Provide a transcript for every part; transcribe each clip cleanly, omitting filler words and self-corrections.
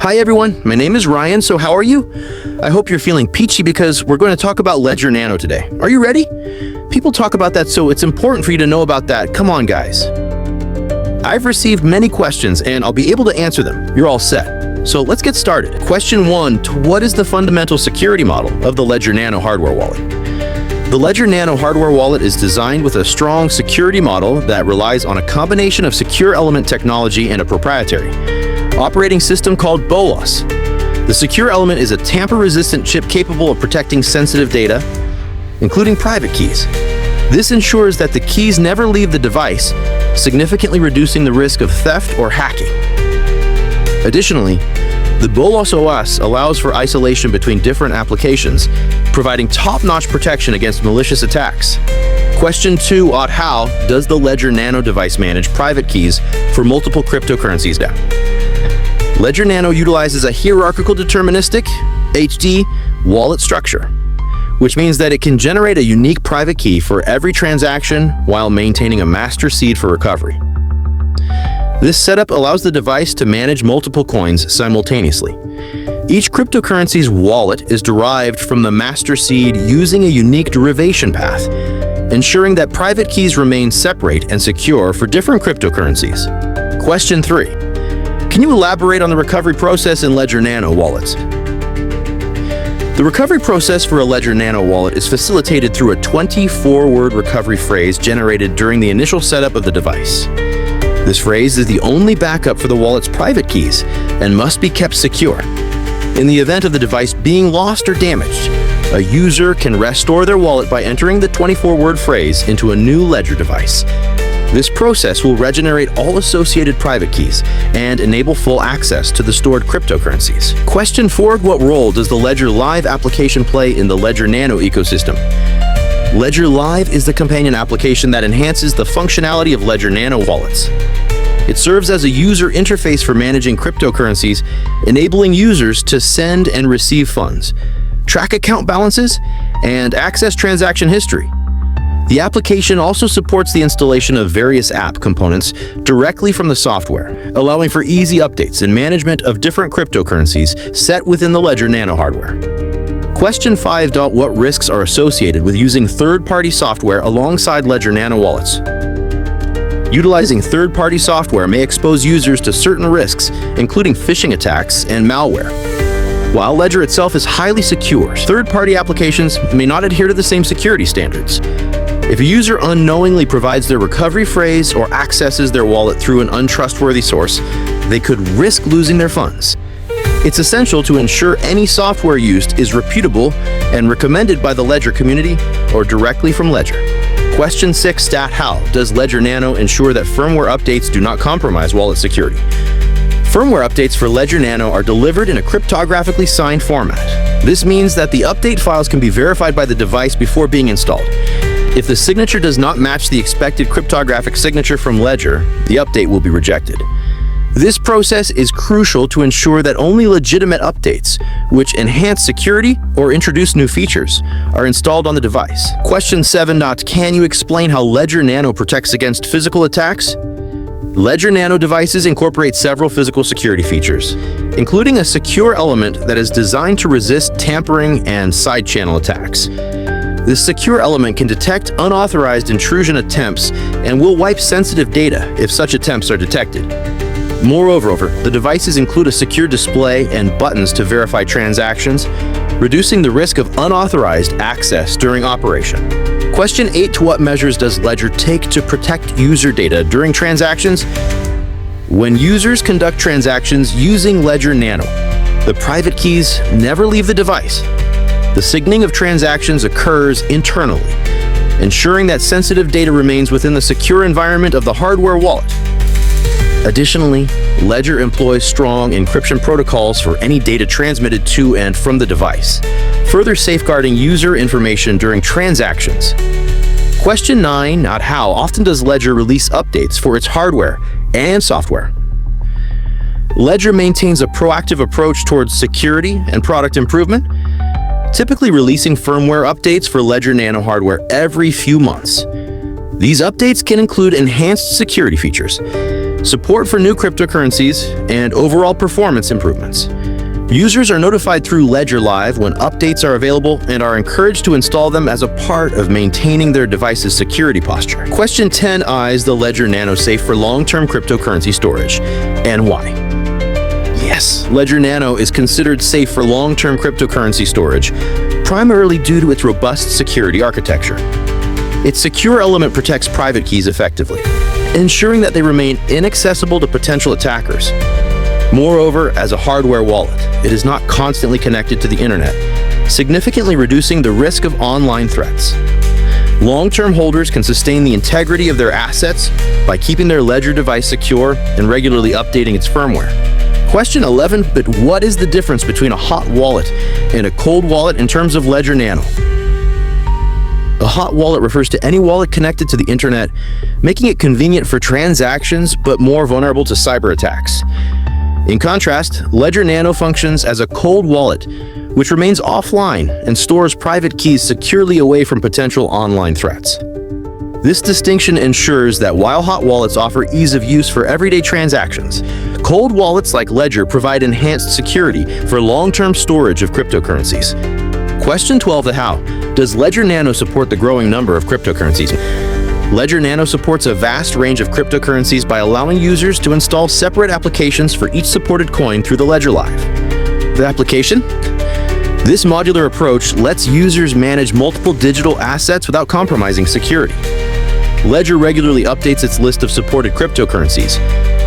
Hi everyone, my name is Ryan, so how are you? I hope you're feeling peachy because we're going to talk about Ledger Nano today. Are you ready? People talk about that, so it's important for you to know about that. Come on, guys. I've received many questions and I'll be able to answer them. You're all set. So let's get started. Question 1, what is the fundamental security model of the Ledger Nano hardware wallet? The Ledger Nano hardware wallet is designed with a strong security model that relies on a combination of secure element technology and a proprietary operating system called BOLOS. The secure element is a tamper-resistant chip capable of protecting sensitive data, including private keys. This ensures that the keys never leave the device, significantly reducing the risk of theft or hacking. Additionally, the BOLOS OS allows for isolation between different applications, providing top-notch protection against malicious attacks. Question 2, how does the Ledger Nano device manage private keys for multiple cryptocurrencies now? Ledger Nano utilizes a hierarchical deterministic (HD) wallet structure, which means that it can generate a unique private key for every transaction while maintaining a master seed for recovery. This setup allows the device to manage multiple coins simultaneously. Each cryptocurrency's wallet is derived from the master seed using a unique derivation path, ensuring that private keys remain separate and secure for different cryptocurrencies. Question 3. Can you elaborate on the recovery process in Ledger Nano wallets? The recovery process for a Ledger Nano wallet is facilitated through a 24-word recovery phrase generated during the initial setup of the device. This phrase is the only backup for the wallet's private keys and must be kept secure. In the event of the device being lost or damaged, a user can restore their wallet by entering the 24-word phrase into a new Ledger device. This process will regenerate all associated private keys and enable full access to the stored cryptocurrencies. Question 4, what role does the Ledger Live application play in the Ledger Nano ecosystem? Ledger Live is the companion application that enhances the functionality of Ledger Nano wallets. It serves as a user interface for managing cryptocurrencies, enabling users to send and receive funds, track account balances, and access transaction history. The application also supports the installation of various app components directly from the software, allowing for easy updates and management of different cryptocurrencies set within the Ledger Nano hardware. Question 5. What risks are associated with using third-party software alongside Ledger Nano wallets? Utilizing third-party software may expose users to certain risks, including phishing attacks and malware. While Ledger itself is highly secure, third-party applications may not adhere to the same security standards. If a user unknowingly provides their recovery phrase or accesses their wallet through an untrustworthy source, they could risk losing their funds. It's essential to ensure any software used is reputable and recommended by the Ledger community or directly from Ledger. Question 6, how does Ledger Nano ensure that firmware updates do not compromise wallet security? Firmware updates for Ledger Nano are delivered in a cryptographically signed format. This means that the update files can be verified by the device before being installed. If the signature does not match the expected cryptographic signature from Ledger, the update will be rejected. This process is crucial to ensure that only legitimate updates, which enhance security or introduce new features, are installed on the device. Question 7. Can you explain how Ledger Nano protects against physical attacks? Ledger Nano devices incorporate several physical security features, including a secure element that is designed to resist tampering and side-channel attacks. This secure element can detect unauthorized intrusion attempts and will wipe sensitive data if such attempts are detected. Moreover, the devices include a secure display and buttons to verify transactions, reducing the risk of unauthorized access during operation. Question 8. What measures does Ledger take to protect user data during transactions? When users conduct transactions using Ledger Nano, the private keys never leave the device. The signing of transactions occurs internally, ensuring that sensitive data remains within the secure environment of the hardware wallet. Additionally, Ledger employs strong encryption protocols for any data transmitted to and from the device, further safeguarding user information during transactions. Question 9. How often does Ledger release updates for its hardware and software? Ledger maintains a proactive approach towards security and product improvement, typically releasing firmware updates for Ledger Nano hardware every few months. These updates can include enhanced security features, support for new cryptocurrencies, and overall performance improvements. Users are notified through Ledger Live when updates are available and are encouraged to install them as a part of maintaining their device's security posture. Question 10I is the Ledger Nano safe for long-term cryptocurrency storage, and why? Yes, Ledger Nano is considered safe for long-term cryptocurrency storage, primarily due to its robust security architecture. Its secure element protects private keys effectively, ensuring that they remain inaccessible to potential attackers. Moreover, as a hardware wallet, it is not constantly connected to the internet, significantly reducing the risk of online threats. Long-term holders can sustain the integrity of their assets by keeping their Ledger device secure and regularly updating its firmware. Question 11, but what is the difference between a hot wallet and a cold wallet in terms of Ledger Nano? A hot wallet refers to any wallet connected to the internet, making it convenient for transactions but more vulnerable to cyber attacks. In contrast, Ledger Nano functions as a cold wallet, which remains offline and stores private keys securely away from potential online threats. This distinction ensures that while hot wallets offer ease of use for everyday transactions, cold wallets like Ledger provide enhanced security for long-term storage of cryptocurrencies. Question 12, the how. Does Ledger Nano support the growing number of cryptocurrencies? Ledger Nano supports a vast range of cryptocurrencies by allowing users to install separate applications for each supported coin through the Ledger Live. The application? This modular approach lets users manage multiple digital assets without compromising security. Ledger regularly updates its list of supported cryptocurrencies,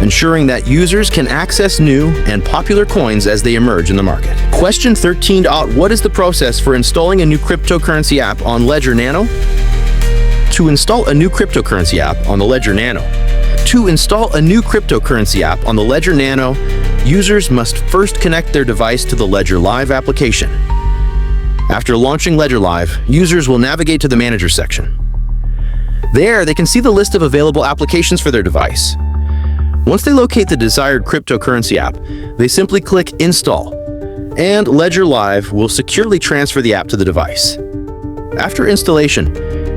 ensuring that users can access new and popular coins as they emerge in the market. Question 13. What is the process for installing a new cryptocurrency app on Ledger Nano? To install a new cryptocurrency app on the Ledger Nano. To install a new cryptocurrency app on the Ledger Nano, users must first connect their device to the Ledger Live application. After launching Ledger Live, users will navigate to the Manager section. There, they can see the list of available applications for their device. Once they locate the desired cryptocurrency app, they simply click Install, and Ledger Live will securely transfer the app to the device. After installation,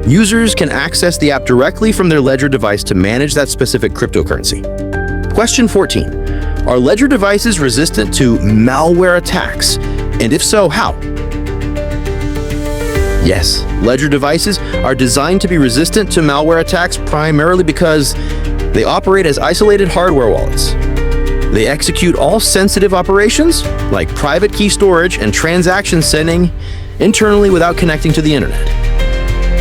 users can access the app directly from their Ledger device to manage that specific cryptocurrency. Question 14. Are Ledger devices resistant to malware attacks? And if so, how? Yes, Ledger devices are designed to be resistant to malware attacks primarily because they operate as isolated hardware wallets. They execute all sensitive operations, like private key storage and transaction sending, internally without connecting to the internet.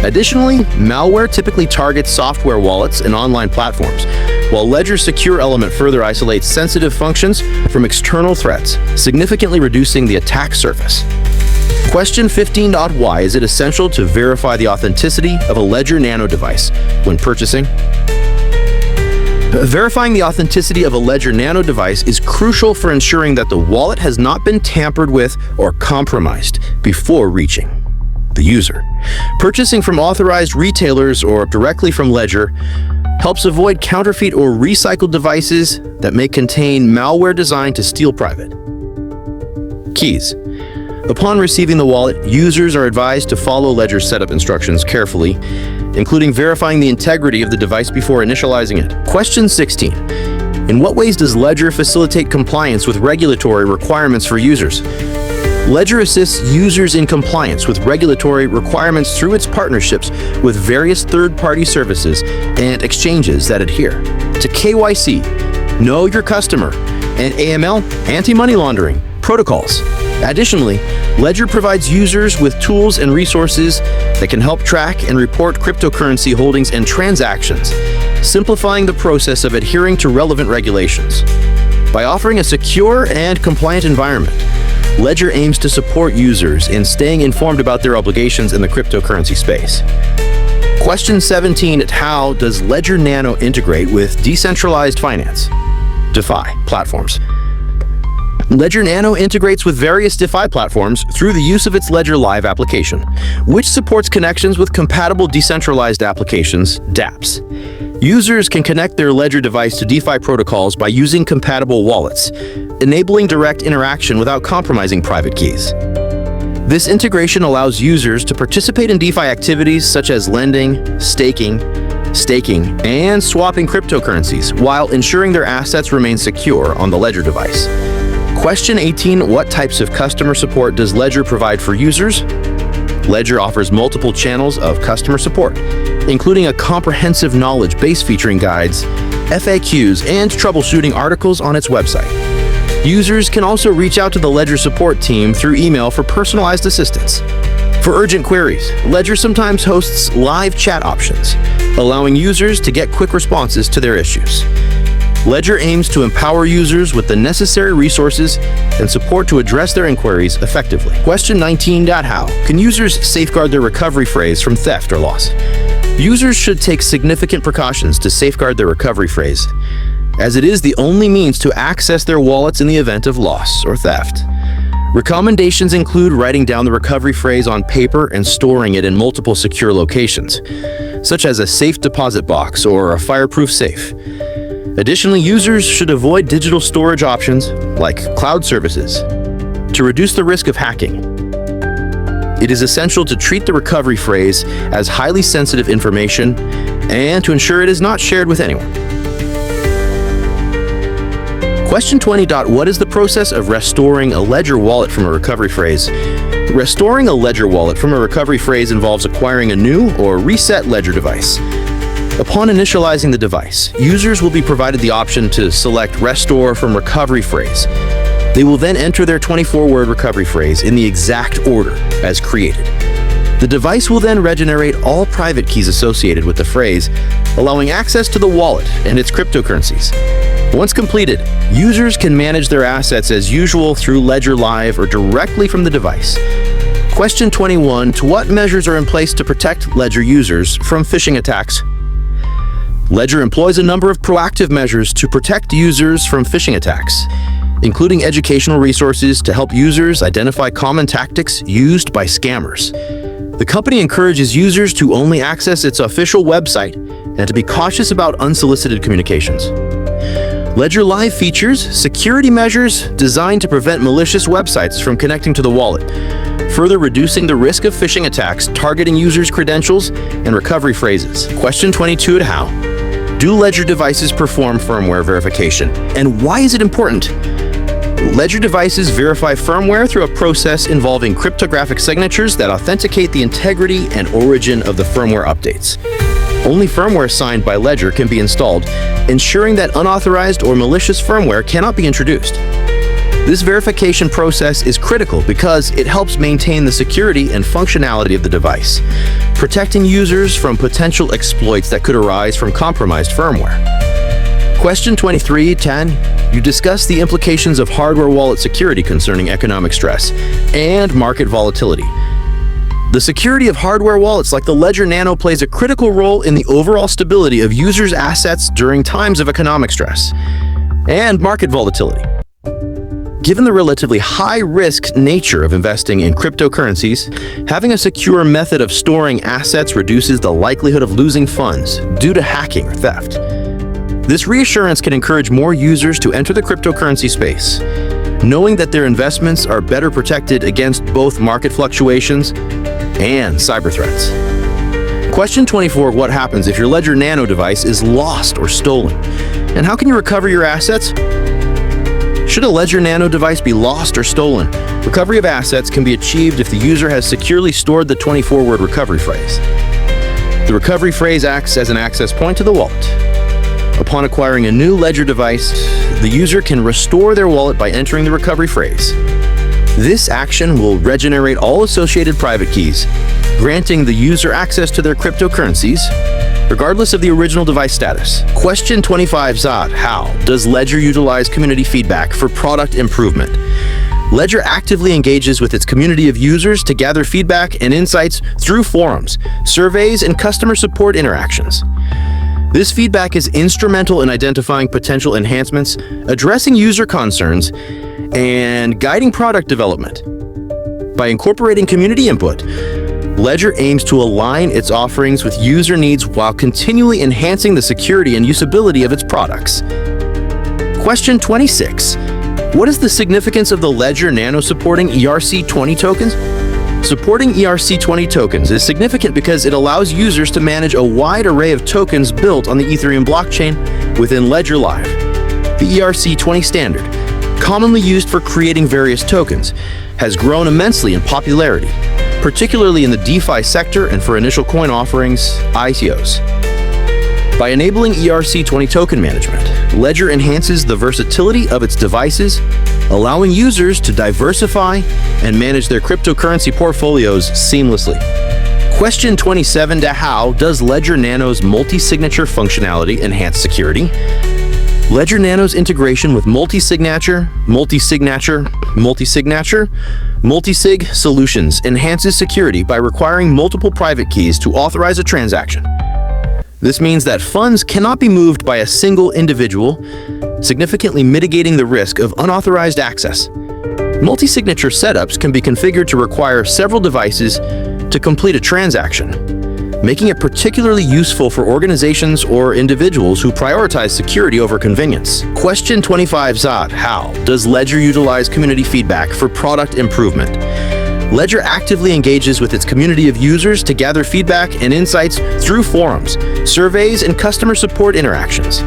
Additionally, malware typically targets software wallets and online platforms, while Ledger's secure element further isolates sensitive functions from external threats, significantly reducing the attack surface. Question 15. Why is it essential to verify the authenticity of a Ledger Nano device when purchasing? Verifying the authenticity of a Ledger Nano device is crucial for ensuring that the wallet has not been tampered with or compromised before reaching the user. Purchasing from authorized retailers or directly from Ledger helps avoid counterfeit or recycled devices that may contain malware designed to steal private keys. Upon receiving the wallet, users are advised to follow Ledger's setup instructions carefully, including verifying the integrity of the device before initializing it. Question 16. In what ways does Ledger facilitate compliance with regulatory requirements for users? Ledger assists users in compliance with regulatory requirements through its partnerships with various third-party services and exchanges that adhere to KYC, Know Your Customer, and AML, anti-money laundering, protocols. Additionally, Ledger provides users with tools and resources that can help track and report cryptocurrency holdings and transactions, simplifying the process of adhering to relevant regulations. By offering a secure and compliant environment, Ledger aims to support users in staying informed about their obligations in the cryptocurrency space. Question 17. How does Ledger Nano integrate with decentralized finance, DeFi, platforms? Ledger Nano integrates with various DeFi platforms through the use of its Ledger Live application, which supports connections with compatible decentralized applications, dApps. Users can connect their Ledger device to DeFi protocols by using compatible wallets, enabling direct interaction without compromising private keys. This integration allows users to participate in DeFi activities such as lending, staking, staking, and swapping cryptocurrencies while ensuring their assets remain secure on the Ledger device. Question 18. What types of customer support does Ledger provide for users? Ledger offers multiple channels of customer support, including a comprehensive knowledge base featuring guides, FAQs, and troubleshooting articles on its website. Users can also reach out to the Ledger support team through email for personalized assistance. For urgent queries, Ledger sometimes hosts live chat options, allowing users to get quick responses to their issues. Ledger aims to empower users with the necessary resources and support to address their inquiries effectively. Question 19. How can users safeguard their recovery phrase from theft or loss? Users should take significant precautions to safeguard their recovery phrase, as it is the only means to access their wallets in the event of loss or theft. Recommendations include writing down the recovery phrase on paper and storing it in multiple secure locations, such as a safe deposit box or a fireproof safe. Additionally, users should avoid digital storage options like cloud services to reduce the risk of hacking. It is essential to treat the recovery phrase as highly sensitive information and to ensure it is not shared with anyone. Question 20. What is the process of restoring a Ledger wallet from a recovery phrase? Restoring a Ledger wallet from a recovery phrase involves acquiring a new or reset Ledger device. Upon initializing the device, users will be provided the option to select Restore from Recovery Phrase. They will then enter their 24-word recovery phrase in the exact order as created. The device will then regenerate all private keys associated with the phrase, allowing access to the wallet and its cryptocurrencies. Once completed, users can manage their assets as usual through Ledger Live or directly from the device. Question 21. What measures are in place to protect Ledger users from phishing attacks? Ledger employs a number of proactive measures to protect users from phishing attacks, including educational resources to help users identify common tactics used by scammers. The company encourages users to only access its official website and to be cautious about unsolicited communications. Ledger Live features security measures designed to prevent malicious websites from connecting to the wallet, further reducing the risk of phishing attacks targeting users' credentials and recovery phrases. Question 22. How do Ledger devices perform firmware verification, and why is it important? Ledger devices verify firmware through a process involving cryptographic signatures that authenticate the integrity and origin of the firmware updates. Only firmware signed by Ledger can be installed, ensuring that unauthorized or malicious firmware cannot be introduced. This verification process is critical because it helps maintain the security and functionality of the device, protecting users from potential exploits that could arise from compromised firmware. Question 23. You discuss the implications of hardware wallet security concerning economic stress and market volatility. The security of hardware wallets like the Ledger Nano plays a critical role in the overall stability of users' assets during times of economic stress and market volatility. Given the relatively high-risk nature of investing in cryptocurrencies, having a secure method of storing assets reduces the likelihood of losing funds due to hacking or theft. This reassurance can encourage more users to enter the cryptocurrency space, knowing that their investments are better protected against both market fluctuations and cyber threats. Question 24. What happens if your Ledger Nano device is lost or stolen? And how can you recover your assets? Should a Ledger Nano device be lost or stolen, recovery of assets can be achieved if the user has securely stored the 24-word recovery phrase. The recovery phrase acts as an access point to the wallet. Upon acquiring a new Ledger device, the user can restore their wallet by entering the recovery phrase. This action will regenerate all associated private keys, granting the user access to their cryptocurrencies, regardless of the original device status. Question 25. How does Ledger utilize community feedback for product improvement? Ledger actively engages with its community of users to gather feedback and insights through forums, surveys, and customer support interactions. This feedback is instrumental in identifying potential enhancements, addressing user concerns, and guiding product development. By incorporating community input, Ledger aims to align its offerings with user needs while continually enhancing the security and usability of its products. Question 26. What is the significance of the Ledger Nano supporting ERC20 tokens? Supporting ERC20 tokens is significant because it allows users to manage a wide array of tokens built on the Ethereum blockchain within Ledger Live. The ERC20 standard, commonly used for creating various tokens, has grown immensely in popularity, particularly in the DeFi sector and for initial coin offerings, ICOs. By enabling ERC20 token management, Ledger enhances the versatility of its devices, allowing users to diversify and manage their cryptocurrency portfolios seamlessly. Question 27 to how does Ledger Nano's multi-signature functionality enhance security? Ledger Nano's integration with multi-signature, multi-sig solutions enhances security by requiring multiple private keys to authorize a transaction. This means that funds cannot be moved by a single individual, significantly mitigating the risk of unauthorized access. Multi-signature setups can be configured to require several devices to complete a transaction, making it particularly useful for organizations or individuals who prioritize security over convenience. Question 25 Zod, how does Ledger utilize community feedback for product improvement? Ledger actively engages with its community of users to gather feedback and insights through forums, surveys, and customer support interactions.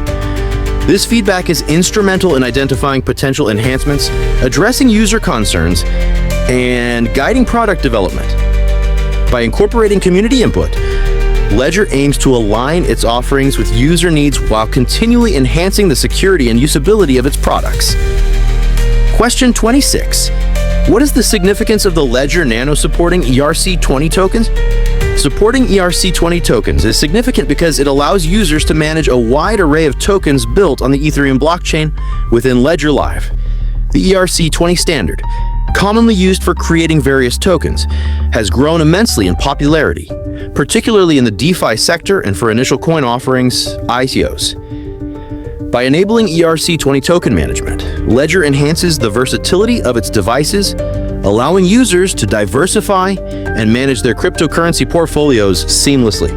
This feedback is instrumental in identifying potential enhancements, addressing user concerns, and guiding product development. By incorporating community input, Ledger aims to align its offerings with user needs while continually enhancing the security and usability of its products. Question 26. What is the significance of the Ledger Nano supporting ERC20 tokens? Supporting ERC20 tokens is significant because it allows users to manage a wide array of tokens built on the Ethereum blockchain within Ledger Live. The ERC20 standard, commonly used for creating various tokens, has grown immensely in popularity, particularly in the DeFi sector and for initial coin offerings, ICOs. By enabling ERC20 token management, Ledger enhances the versatility of its devices, allowing users to diversify and manage their cryptocurrency portfolios seamlessly.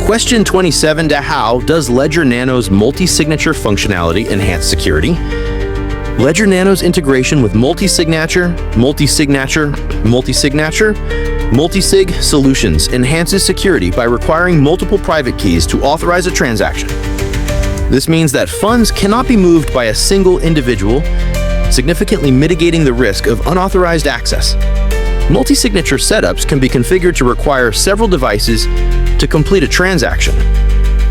Question 27 to how does Ledger Nano's multi-signature functionality enhance security? Ledger Nano's integration with multi-signature, multi-sig solutions enhances security by requiring multiple private keys to authorize a transaction. This means that funds cannot be moved by a single individual, significantly mitigating the risk of unauthorized access. Multi-signature setups can be configured to require several devices to complete a transaction,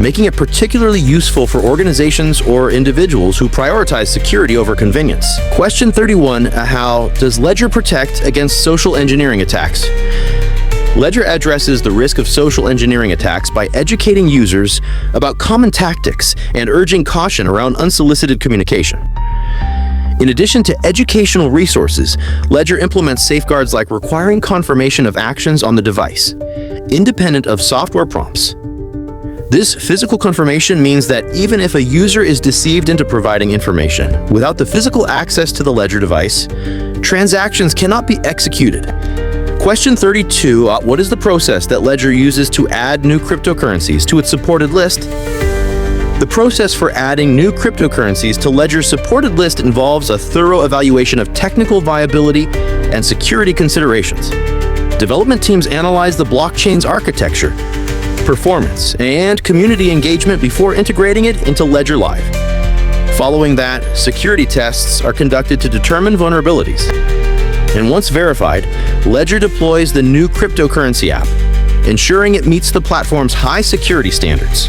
making it particularly useful for organizations or individuals who prioritize security over convenience. Question 31, how does Ledger protect against social engineering attacks? Ledger addresses the risk of social engineering attacks by educating users about common tactics and urging caution around unsolicited communication. In addition to educational resources, Ledger implements safeguards like requiring confirmation of actions on the device, independent of software prompts. This physical confirmation means that even if a user is deceived into providing information without the physical access to the Ledger device, transactions cannot be executed. Question 32, what is the process that Ledger uses to add new cryptocurrencies to its supported list? The process for adding new cryptocurrencies to Ledger's supported list involves a thorough evaluation of technical viability and security considerations. Development teams analyze the blockchain's architecture, performance, and community engagement before integrating it into Ledger Live. Following that, security tests are conducted to determine vulnerabilities. And once verified, Ledger deploys the new cryptocurrency app, ensuring it meets the platform's high security standards.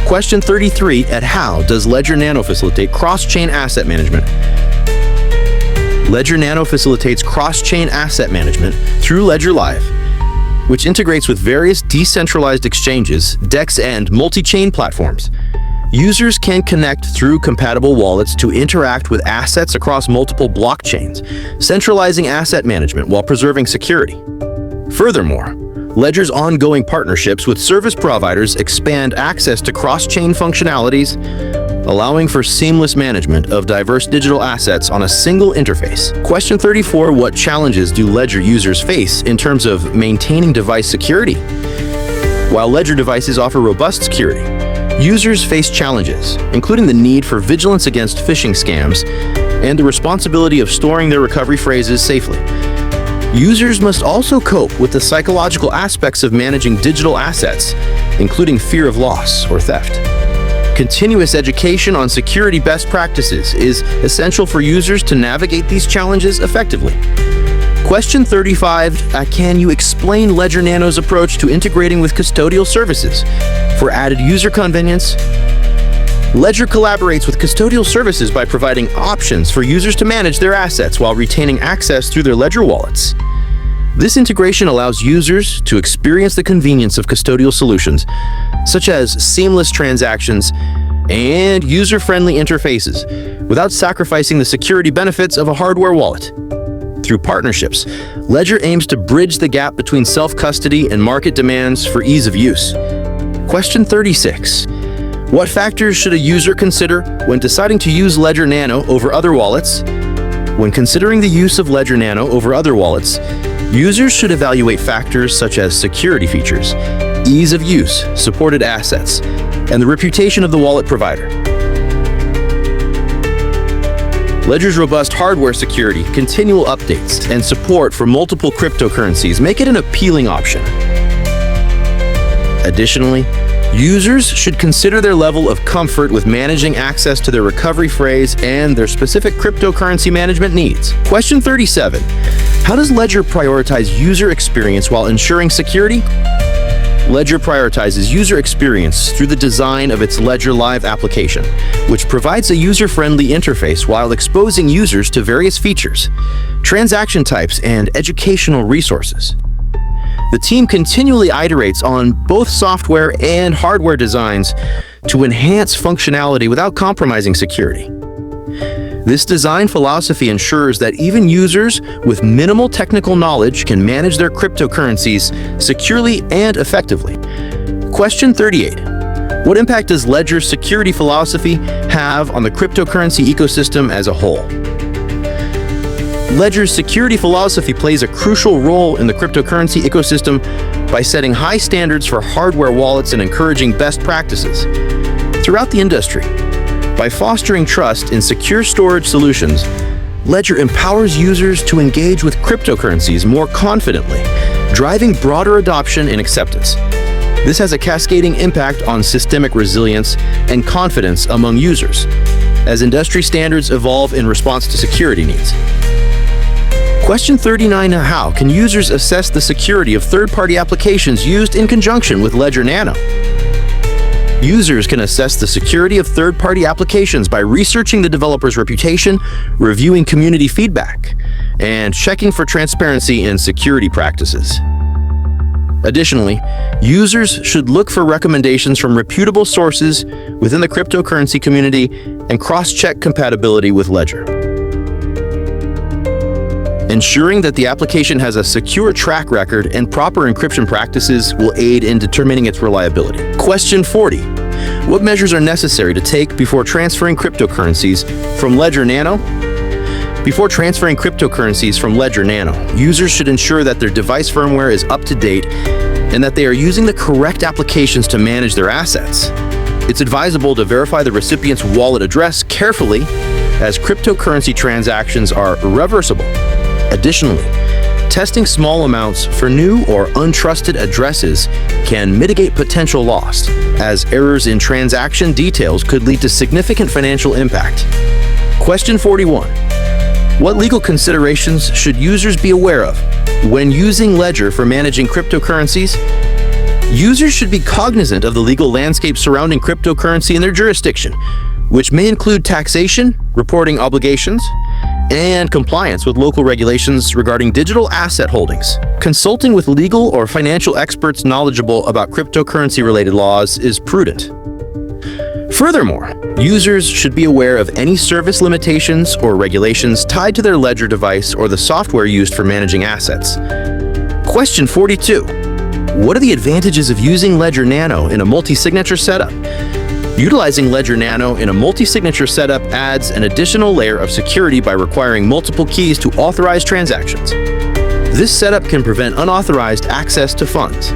Question 33, how does Ledger Nano facilitate cross-chain asset management? Ledger Nano facilitates cross-chain asset management through Ledger Live, which integrates with various decentralized exchanges, DEX, and multi-chain platforms. Users can connect through compatible wallets to interact with assets across multiple blockchains, centralizing asset management while preserving security. Furthermore, Ledger's ongoing partnerships with service providers expand access to cross-chain functionalities, allowing for seamless management of diverse digital assets on a single interface. Question 34, what challenges do Ledger users face in terms of maintaining device security? While Ledger devices offer robust security, users face challenges, including the need for vigilance against phishing scams and the responsibility of storing their recovery phrases safely. Users must also cope with the psychological aspects of managing digital assets, including fear of loss or theft. Continuous education on security best practices is essential for users to navigate these challenges effectively. Question 35, can you explain Ledger Nano's approach to integrating with custodial services for added user convenience? Ledger collaborates with custodial services by providing options for users to manage their assets while retaining access through their Ledger wallets. This integration allows users to experience the convenience of custodial solutions, such as seamless transactions and user-friendly interfaces, without sacrificing the security benefits of a hardware wallet. Through partnerships, Ledger aims to bridge the gap between self-custody and market demands for ease of use. Question 36. What factors should a user consider when deciding to use Ledger Nano over other wallets? When considering the use of Ledger Nano over other wallets, users should evaluate factors such as security features, ease of use, supported assets, and the reputation of the wallet provider. Ledger's robust hardware security, continual updates, and support for multiple cryptocurrencies make it an appealing option. Additionally, users should consider their level of comfort with managing access to their recovery phrase and their specific cryptocurrency management needs. Question 37. How does Ledger prioritize user experience while ensuring security? Ledger prioritizes user experience through the design of its Ledger Live application, which provides a user-friendly interface while exposing users to various features, transaction types, and educational resources. The team continually iterates on both software and hardware designs to enhance functionality without compromising security. This design philosophy ensures that even users with minimal technical knowledge can manage their cryptocurrencies securely and effectively. Question 38. What impact does Ledger's security philosophy have on the cryptocurrency ecosystem as a whole? Ledger's security philosophy plays a crucial role in the cryptocurrency ecosystem by setting high standards for hardware wallets and encouraging best practices throughout the industry. By fostering trust in secure storage solutions, Ledger empowers users to engage with cryptocurrencies more confidently, driving broader adoption and acceptance. This has a cascading impact on systemic resilience and confidence among users, as industry standards evolve in response to security needs. Question 39. How can users assess the security of third-party applications used in conjunction with Ledger Nano? Users can assess the security of third-party applications by researching the developer's reputation, reviewing community feedback, and checking for transparency in security practices. Additionally, users should look for recommendations from reputable sources within the cryptocurrency community and cross-check compatibility with Ledger. Ensuring that the application has a secure track record and proper encryption practices will aid in determining its reliability. Question 40. What measures are necessary to take before transferring cryptocurrencies from Ledger Nano? Before transferring cryptocurrencies from Ledger Nano, users should ensure that their device firmware is up to date and that they are using the correct applications to manage their assets. It's advisable to verify the recipient's wallet address carefully, as cryptocurrency transactions are irreversible. Additionally, testing small amounts for new or untrusted addresses can mitigate potential loss, as errors in transaction details could lead to significant financial impact. Question 41. What legal considerations should users be aware of when using Ledger for managing cryptocurrencies? Users should be cognizant of the legal landscape surrounding cryptocurrency in their jurisdiction, which may include taxation, reporting obligations, and compliance with local regulations regarding digital asset holdings. Consulting with legal or financial experts knowledgeable about cryptocurrency-related laws is prudent. Furthermore, users should be aware of any service limitations or regulations tied to their Ledger device or the software used for managing assets. Question 42. What are the advantages of using Ledger Nano in a multi-signature setup? Utilizing Ledger Nano in a multi-signature setup adds an additional layer of security by requiring multiple keys to authorize transactions. This setup can prevent unauthorized access to funds,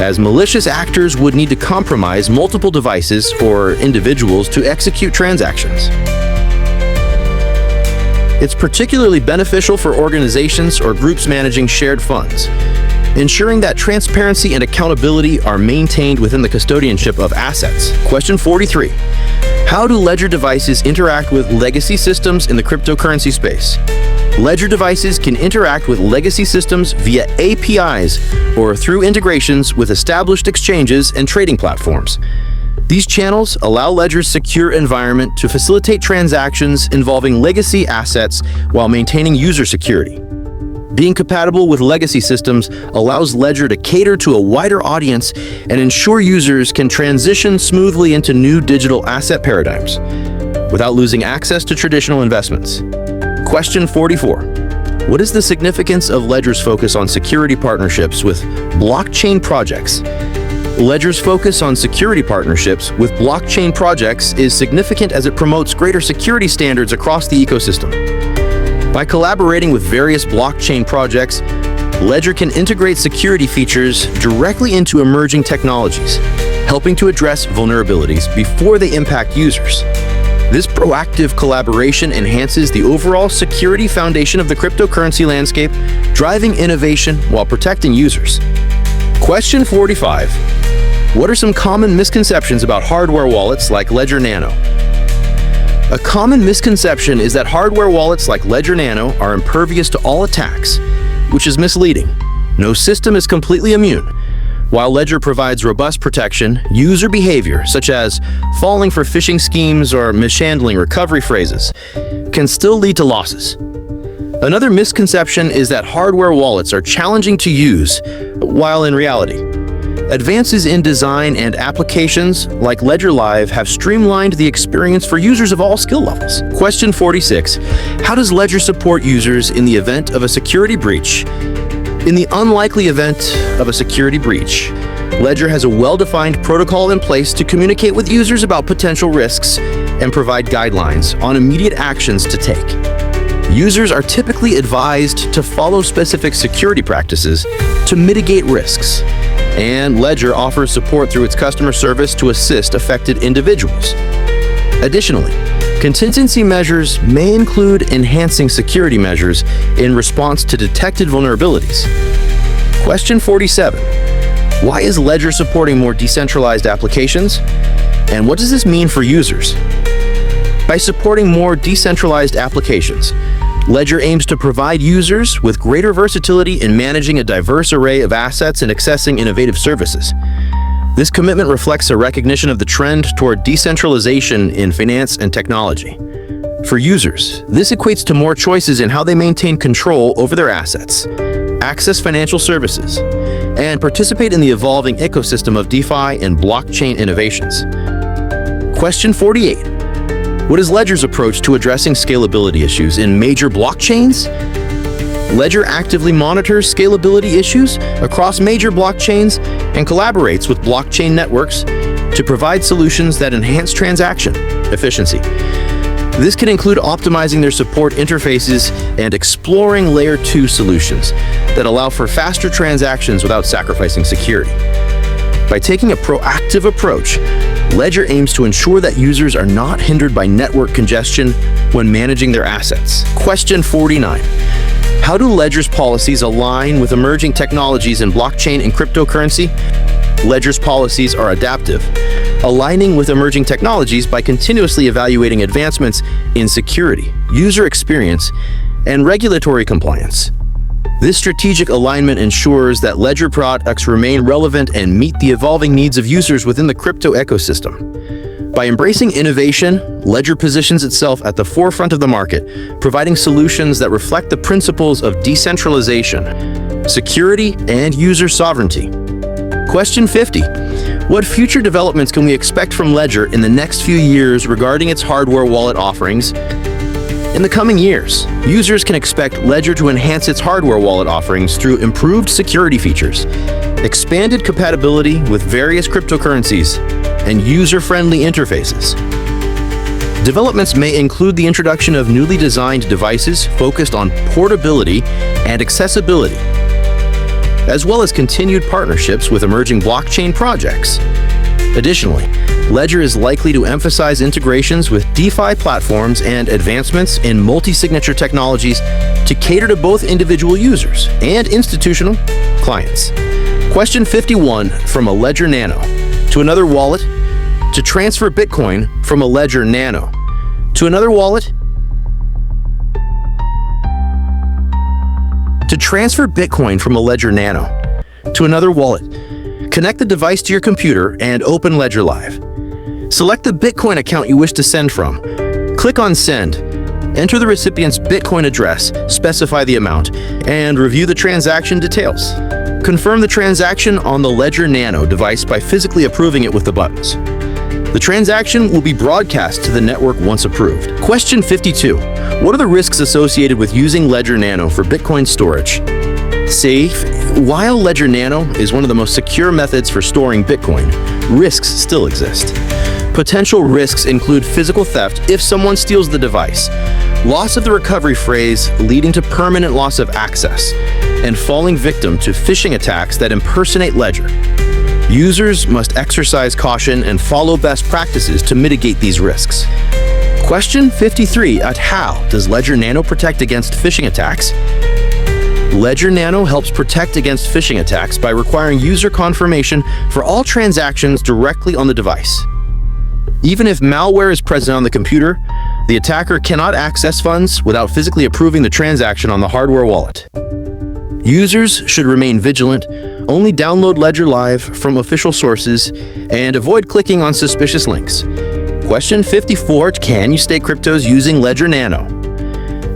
as malicious actors would need to compromise multiple devices or individuals to execute transactions. It's particularly beneficial for organizations or groups managing shared funds, ensuring that transparency and accountability are maintained within the custodianship of assets. Question 43. How do Ledger devices interact with legacy systems in the cryptocurrency space? Ledger devices can interact with legacy systems via APIs or through integrations with established exchanges and trading platforms. These channels allow Ledger's secure environment to facilitate transactions involving legacy assets while maintaining user security. Being compatible with legacy systems allows Ledger to cater to a wider audience and ensure users can transition smoothly into new digital asset paradigms without losing access to traditional investments. Question 44. What is the significance of Ledger's focus on security partnerships with blockchain projects? Ledger's focus on security partnerships with blockchain projects is significant as it promotes greater security standards across the ecosystem. By collaborating with various blockchain projects, Ledger can integrate security features directly into emerging technologies, helping to address vulnerabilities before they impact users. This proactive collaboration enhances the overall security foundation of the cryptocurrency landscape, driving innovation while protecting users. Question 45. What are some common misconceptions about hardware wallets like Ledger Nano? A common misconception is that hardware wallets like Ledger Nano are impervious to all attacks, which is misleading. No system is completely immune. While Ledger provides robust protection, user behavior, such as falling for phishing schemes or mishandling recovery phrases, can still lead to losses. Another misconception is that hardware wallets are challenging to use, while in reality, advances in design and applications like Ledger Live have streamlined the experience for users of all skill levels. Question 46. How does Ledger support users in the event of a security breach? In the unlikely event of a security breach, Ledger has a well-defined protocol in place to communicate with users about potential risks and provide guidelines on immediate actions to take. Users are typically advised to follow specific security practices to mitigate risks, and Ledger offers support through its customer service to assist affected individuals. Additionally, contingency measures may include enhancing security measures in response to detected vulnerabilities. Question 47. Why is Ledger supporting more decentralized applications? And what does this mean for users? By supporting more decentralized applications, Ledger aims to provide users with greater versatility in managing a diverse array of assets and accessing innovative services. This commitment reflects a recognition of the trend toward decentralization in finance and technology. For users, this equates to more choices in how they maintain control over their assets, access financial services, and participate in the evolving ecosystem of DeFi and blockchain innovations. Question 48. What is Ledger's approach to addressing scalability issues in major blockchains? Ledger actively monitors scalability issues across major blockchains and collaborates with blockchain networks to provide solutions that enhance transaction efficiency. This can include optimizing their support interfaces and exploring Layer 2 solutions that allow for faster transactions without sacrificing security. By taking a proactive approach, Ledger aims to ensure that users are not hindered by network congestion when managing their assets. Question 49. How do Ledger's policies align with emerging technologies in blockchain and cryptocurrency? Ledger's policies are adaptive, aligning with emerging technologies by continuously evaluating advancements in security, user experience, and regulatory compliance. This strategic alignment ensures that Ledger products remain relevant and meet the evolving needs of users within the crypto ecosystem. By embracing innovation, Ledger positions itself at the forefront of the market, providing solutions that reflect the principles of decentralization, security, and user sovereignty. Question 50. What future developments can we expect from Ledger in the next few years regarding its hardware wallet offerings? In the coming years, users can expect Ledger to enhance its hardware wallet offerings through improved security features, expanded compatibility with various cryptocurrencies, and user-friendly interfaces. Developments may include the introduction of newly designed devices focused on portability and accessibility, as well as continued partnerships with emerging blockchain projects. Additionally, Ledger is likely to emphasize integrations with DeFi platforms and advancements in multi-signature technologies to cater to both individual users and institutional clients. Question 51 from a Ledger Nano to another wallet. To transfer Bitcoin from a Ledger Nano to another wallet. To transfer Bitcoin from a Ledger Nano to another wallet, connect the device to your computer and open Ledger Live. Select the Bitcoin account you wish to send from. Click on Send. Enter the recipient's Bitcoin address, specify the amount, and review the transaction details. Confirm the transaction on the Ledger Nano device by physically approving it with the buttons. The transaction will be broadcast to the network once approved. Question 52. What are the risks associated with using Ledger Nano for Bitcoin storage? Safe. While Ledger Nano is one of the most secure methods for storing Bitcoin, risks still exist. Potential risks include physical theft if someone steals the device, loss of the recovery phrase leading to permanent loss of access, and falling victim to phishing attacks that impersonate Ledger. Users must exercise caution and follow best practices to mitigate these risks. Question 53 at how does Ledger Nano protect against phishing attacks? Ledger Nano helps protect against phishing attacks by requiring user confirmation for all transactions directly on the device. Even if malware is present on the computer, the attacker cannot access funds without physically approving the transaction on the hardware wallet. Users should remain vigilant, only download Ledger Live from official sources, and avoid clicking on suspicious links. Question 54, can you stake cryptos using Ledger Nano?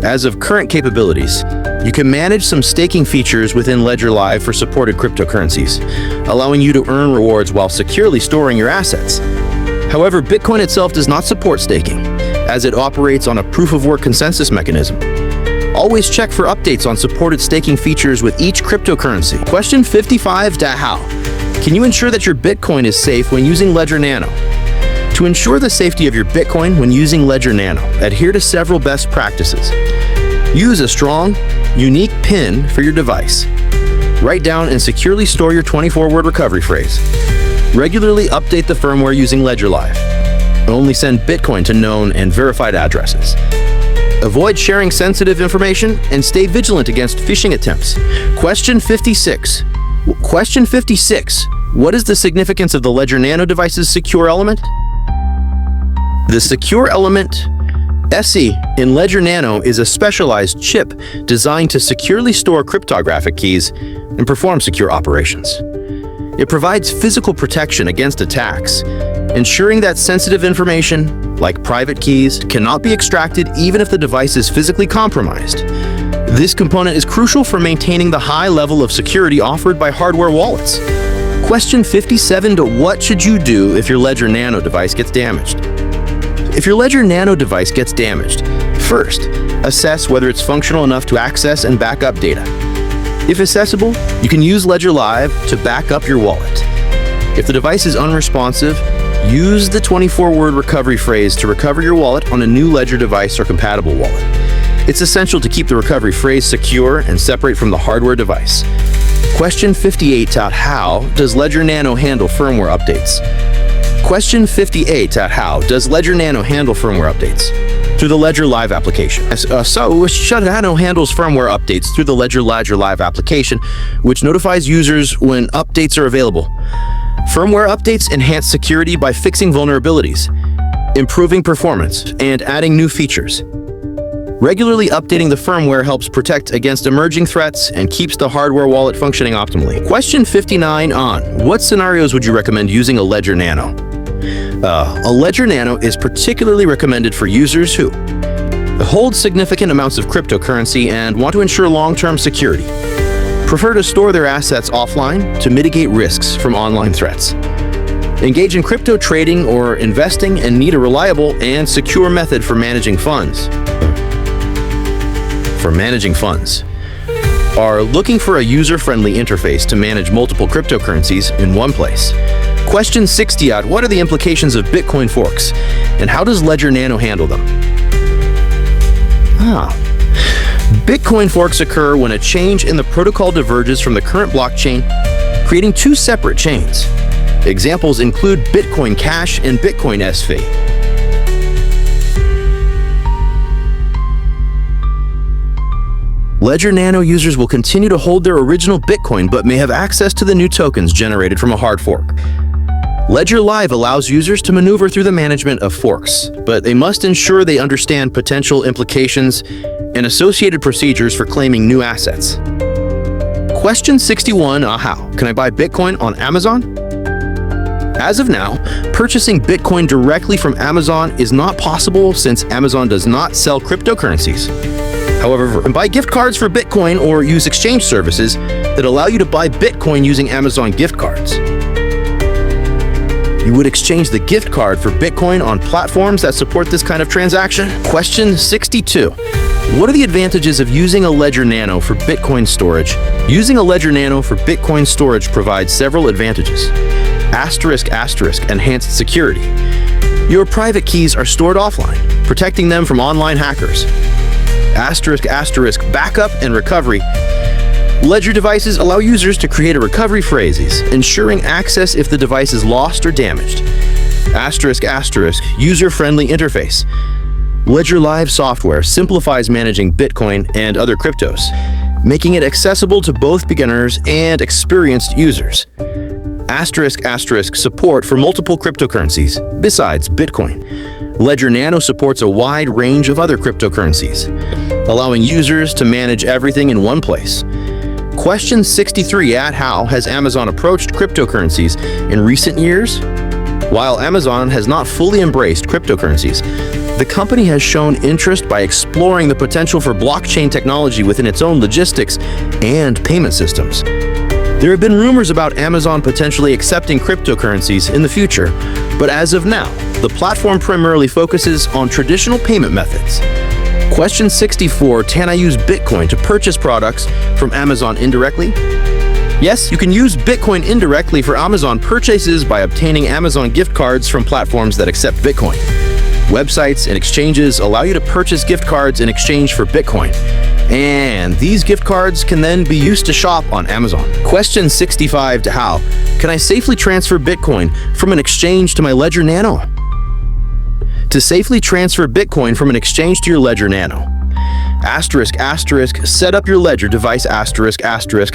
As of current capabilities, you can manage some staking features within Ledger Live for supported cryptocurrencies, allowing you to earn rewards while securely storing your assets. However, Bitcoin itself does not support staking, as it operates on a proof-of-work consensus mechanism. Always check for updates on supported staking features with each cryptocurrency. Question 55, how can you ensure that your Bitcoin is safe when using Ledger Nano? To ensure the safety of your Bitcoin when using Ledger Nano, adhere to several best practices. Use a strong, unique PIN for your device. Write down and securely store your 24-word recovery phrase. Regularly update the firmware using Ledger Live. Only send Bitcoin to known and verified addresses. Avoid sharing sensitive information and stay vigilant against phishing attempts. Question 56. What is the significance of the Ledger Nano device's secure element? The secure element SE in Ledger Nano is a specialized chip designed to securely store cryptographic keys and perform secure operations. It provides physical protection against attacks, ensuring that sensitive information, like private keys, cannot be extracted even if the device is physically compromised. This component is crucial for maintaining the high level of security offered by hardware wallets. Question 57 what should you do if your Ledger Nano device gets damaged? If your Ledger Nano device gets damaged, first, assess whether it's functional enough to access and back up data. If accessible, you can use Ledger Live to back up your wallet. If the device is unresponsive, use the 24-word recovery phrase to recover your wallet on a new Ledger device or compatible wallet. It's essential to keep the recovery phrase secure and separate from the hardware device. Question 58 how does Ledger Nano handle firmware updates? Question 58 how does Ledger Nano handle firmware updates? Through the Ledger Live application. Nano handles firmware updates through the Ledger Live application, which notifies users when updates are available. Firmware updates enhance security by fixing vulnerabilities, improving performance, and adding new features. Regularly updating the firmware helps protect against emerging threats and keeps the hardware wallet functioning optimally. Question 59 what scenarios would you recommend using a Ledger Nano? A Ledger Nano is particularly recommended for users who hold significant amounts of cryptocurrency and want to ensure long-term security, prefer to store their assets offline to mitigate risks from online threats, engage in crypto trading or investing and need a reliable and secure method for managing funds. Are looking for a user-friendly interface to manage multiple cryptocurrencies in one place. Question 60 what are the implications of Bitcoin forks, and how does Ledger Nano handle them? Bitcoin forks occur when a change in the protocol diverges from the current blockchain, creating two separate chains. Examples include Bitcoin Cash and Bitcoin SV. Ledger Nano users will continue to hold their original Bitcoin but may have access to the new tokens generated from a hard fork. Ledger Live allows users to maneuver through the management of forks, but they must ensure they understand potential implications and associated procedures for claiming new assets. Question 61, how can I buy Bitcoin on Amazon? As of now, purchasing Bitcoin directly from Amazon is not possible since Amazon does not sell cryptocurrencies. However, you can buy gift cards for Bitcoin or use exchange services that allow you to buy Bitcoin using Amazon gift cards. You would exchange the gift card for Bitcoin on platforms that support this kind of transaction? Question 62. What are the advantages of using a Ledger Nano for Bitcoin storage? Using a Ledger Nano for Bitcoin storage provides several advantages. Enhanced security. Your private keys are stored offline, protecting them from online hackers. Backup and recovery. Ledger devices allow users to create a recovery phrase, ensuring access if the device is lost or damaged. User-friendly interface. Ledger Live software simplifies managing Bitcoin and other cryptos, making it accessible to both beginners and experienced users. Support for multiple cryptocurrencies besides Bitcoin. Ledger Nano supports a wide range of other cryptocurrencies, allowing users to manage everything in one place. Question 63, how has Amazon approached cryptocurrencies in recent years? While Amazon has not fully embraced cryptocurrencies, the company has shown interest by exploring the potential for blockchain technology within its own logistics and payment systems. There have been rumors about Amazon potentially accepting cryptocurrencies in the future, but as of now, the platform primarily focuses on traditional payment methods. Question 64, can I use Bitcoin to purchase products from Amazon indirectly? Yes, you can use Bitcoin indirectly for Amazon purchases by obtaining Amazon gift cards from platforms that accept Bitcoin. Websites and exchanges allow you to purchase gift cards in exchange for Bitcoin, and these gift cards can then be used to shop on Amazon. Question 65, how can I safely transfer Bitcoin from an exchange to my Ledger Nano? To safely transfer Bitcoin from an exchange to your Ledger Nano, set up your Ledger device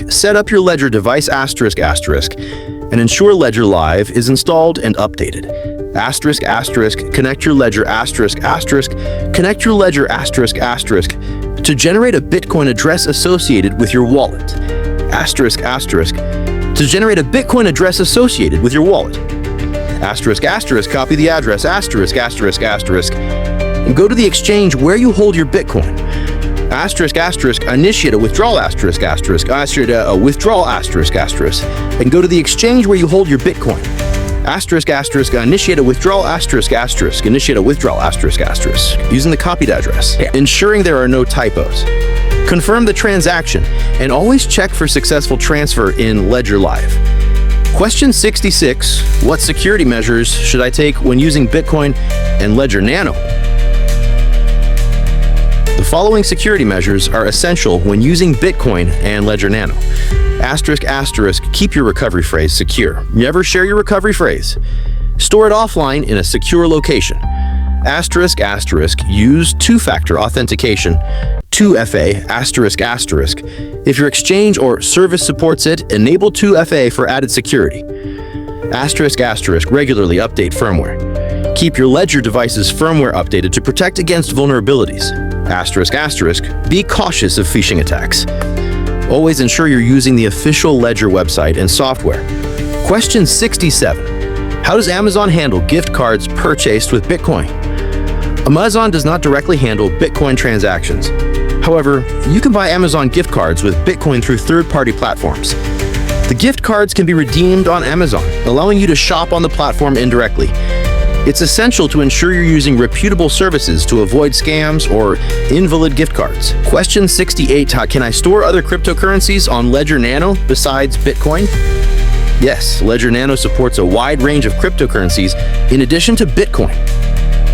set up your Ledger device and ensure Ledger Live is installed and updated. Connect your Ledger connect your Ledger to generate a Bitcoin address associated with your wallet. To generate a Bitcoin address associated with your wallet. Copy the address and go to the exchange where you hold your Bitcoin. Initiate a withdrawal and go to the exchange where you hold your Bitcoin. Initiate a withdrawal using the copied address, ensuring there are no typos. Confirm the transaction and always check for successful transfer in Ledger Live. Question 66, what security measures should I take when using Bitcoin and Ledger Nano? The following security measures are essential when using Bitcoin and Ledger Nano. Keep your recovery phrase secure. Never share your recovery phrase. Store it offline in a secure location. Use two-factor authentication, 2FA, If your exchange or service supports it, enable 2FA for added security. Regularly update firmware. Keep your Ledger device's firmware updated to protect against vulnerabilities. Be cautious of phishing attacks. Always ensure you're using the official Ledger website and software. Question 67. How does Amazon handle gift cards purchased with Bitcoin? Amazon does not directly handle Bitcoin transactions. However, you can buy Amazon gift cards with Bitcoin through third-party platforms. The gift cards can be redeemed on Amazon, allowing you to shop on the platform indirectly. It's essential to ensure you're using reputable services to avoid scams or invalid gift cards. Question 68. How can I store other cryptocurrencies on Ledger Nano besides Bitcoin? Yes, Ledger Nano supports a wide range of cryptocurrencies in addition to Bitcoin.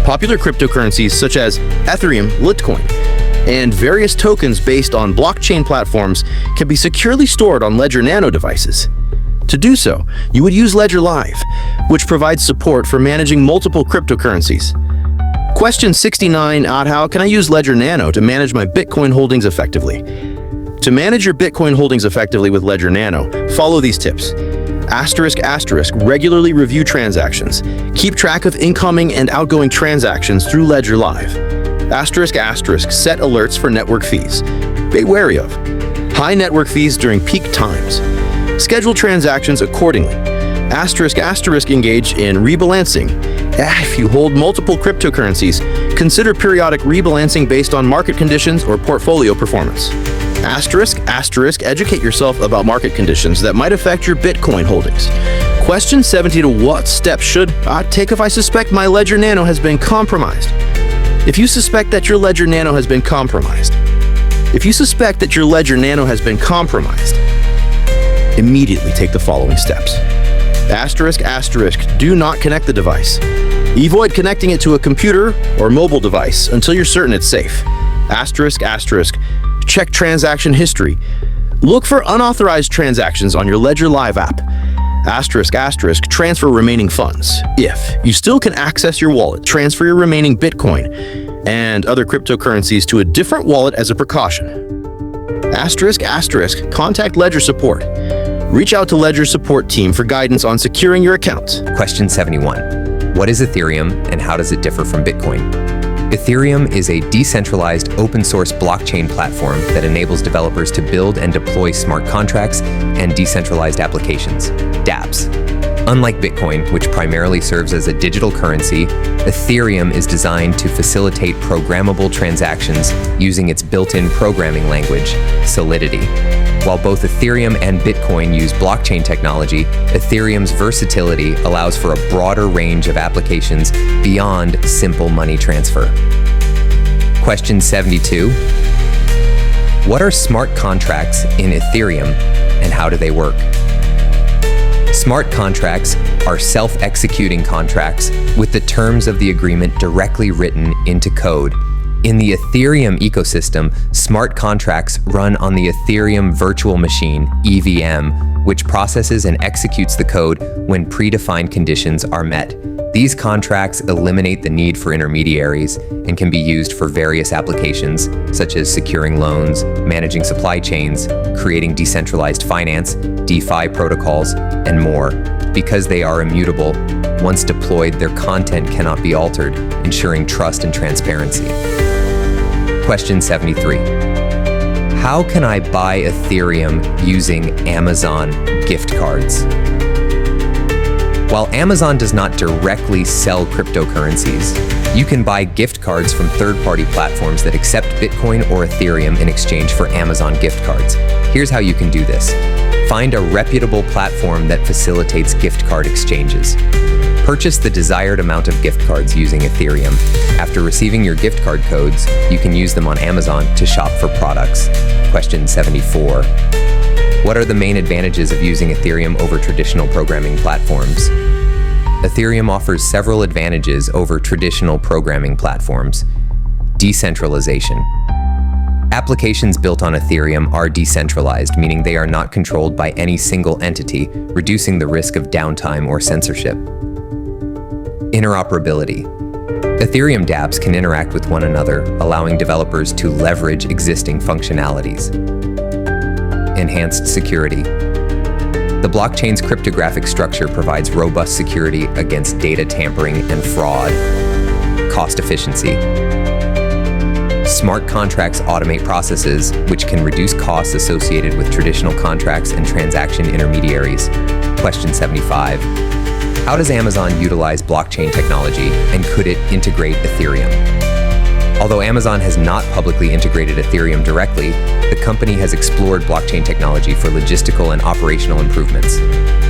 Popular cryptocurrencies such as Ethereum, Litecoin, and various tokens based on blockchain platforms can be securely stored on Ledger Nano devices. To do so, you would use Ledger Live, which provides support for managing multiple cryptocurrencies. Question 69, how can I use Ledger Nano to manage my Bitcoin holdings effectively? To manage your Bitcoin holdings effectively with Ledger Nano, follow these tips. Regularly review transactions. Keep track of incoming and outgoing transactions through Ledger Live. Set alerts for network fees. Be wary of high network fees during peak times. Schedule transactions accordingly. Engage in rebalancing. If you hold multiple cryptocurrencies, consider periodic rebalancing based on market conditions or portfolio performance. Educate yourself about market conditions that might affect your Bitcoin holdings. Question 70, what steps should I take if I suspect my Ledger Nano has been compromised? If you suspect that your Ledger Nano has been compromised, immediately take the following steps. Do not connect the device. Avoid connecting it to a computer or mobile device until you're certain it's safe. Check transaction history. Look for unauthorized transactions on your Ledger Live app. Transfer remaining funds. If you still can access your wallet, transfer your remaining Bitcoin and other cryptocurrencies to a different wallet as a precaution. Contact Ledger support. Reach out to Ledger support team for guidance on securing your account. Question 71. What is Ethereum and how does it differ from Bitcoin? Ethereum is a decentralized open-source blockchain platform that enables developers to build and deploy smart contracts and decentralized applications, dApps. Unlike Bitcoin, which primarily serves as a digital currency, Ethereum is designed to facilitate programmable transactions using its built-in programming language, Solidity. While both Ethereum and Bitcoin use blockchain technology, Ethereum's versatility allows for a broader range of applications beyond simple money transfer. Question 72. What are smart contracts in Ethereum and how do they work? Smart contracts are self-executing contracts with the terms of the agreement directly written into code. In the Ethereum ecosystem, smart contracts run on the Ethereum Virtual Machine, EVM, which processes and executes the code when predefined conditions are met. These contracts eliminate the need for intermediaries and can be used for various applications, such as securing loans, managing supply chains, creating decentralized finance, DeFi protocols, and more. Because they are immutable, once deployed, their content cannot be altered, ensuring trust and transparency. Question 73. How can I buy Ethereum using Amazon gift cards? While Amazon does not directly sell cryptocurrencies, you can buy gift cards from third-party platforms that accept Bitcoin or Ethereum in exchange for Amazon gift cards. Here's how you can do this. Find a reputable platform that facilitates gift card exchanges. Purchase the desired amount of gift cards using Ethereum. After receiving your gift card codes, you can use them on Amazon to shop for products. Question 74. What are the main advantages of using Ethereum over traditional programming platforms? Ethereum offers several advantages over traditional programming platforms. Decentralization. Applications built on Ethereum are decentralized, meaning they are not controlled by any single entity, reducing the risk of downtime or censorship. Interoperability. Ethereum dApps can interact with one another, allowing developers to leverage existing functionalities. Enhanced security. The blockchain's cryptographic structure provides robust security against data tampering and fraud. Cost efficiency. Smart contracts automate processes, which can reduce costs associated with traditional contracts and transaction intermediaries. Question 75. How does Amazon utilize blockchain technology, and could it integrate Ethereum? Although Amazon has not publicly integrated Ethereum directly, the company has explored blockchain technology for logistical and operational improvements.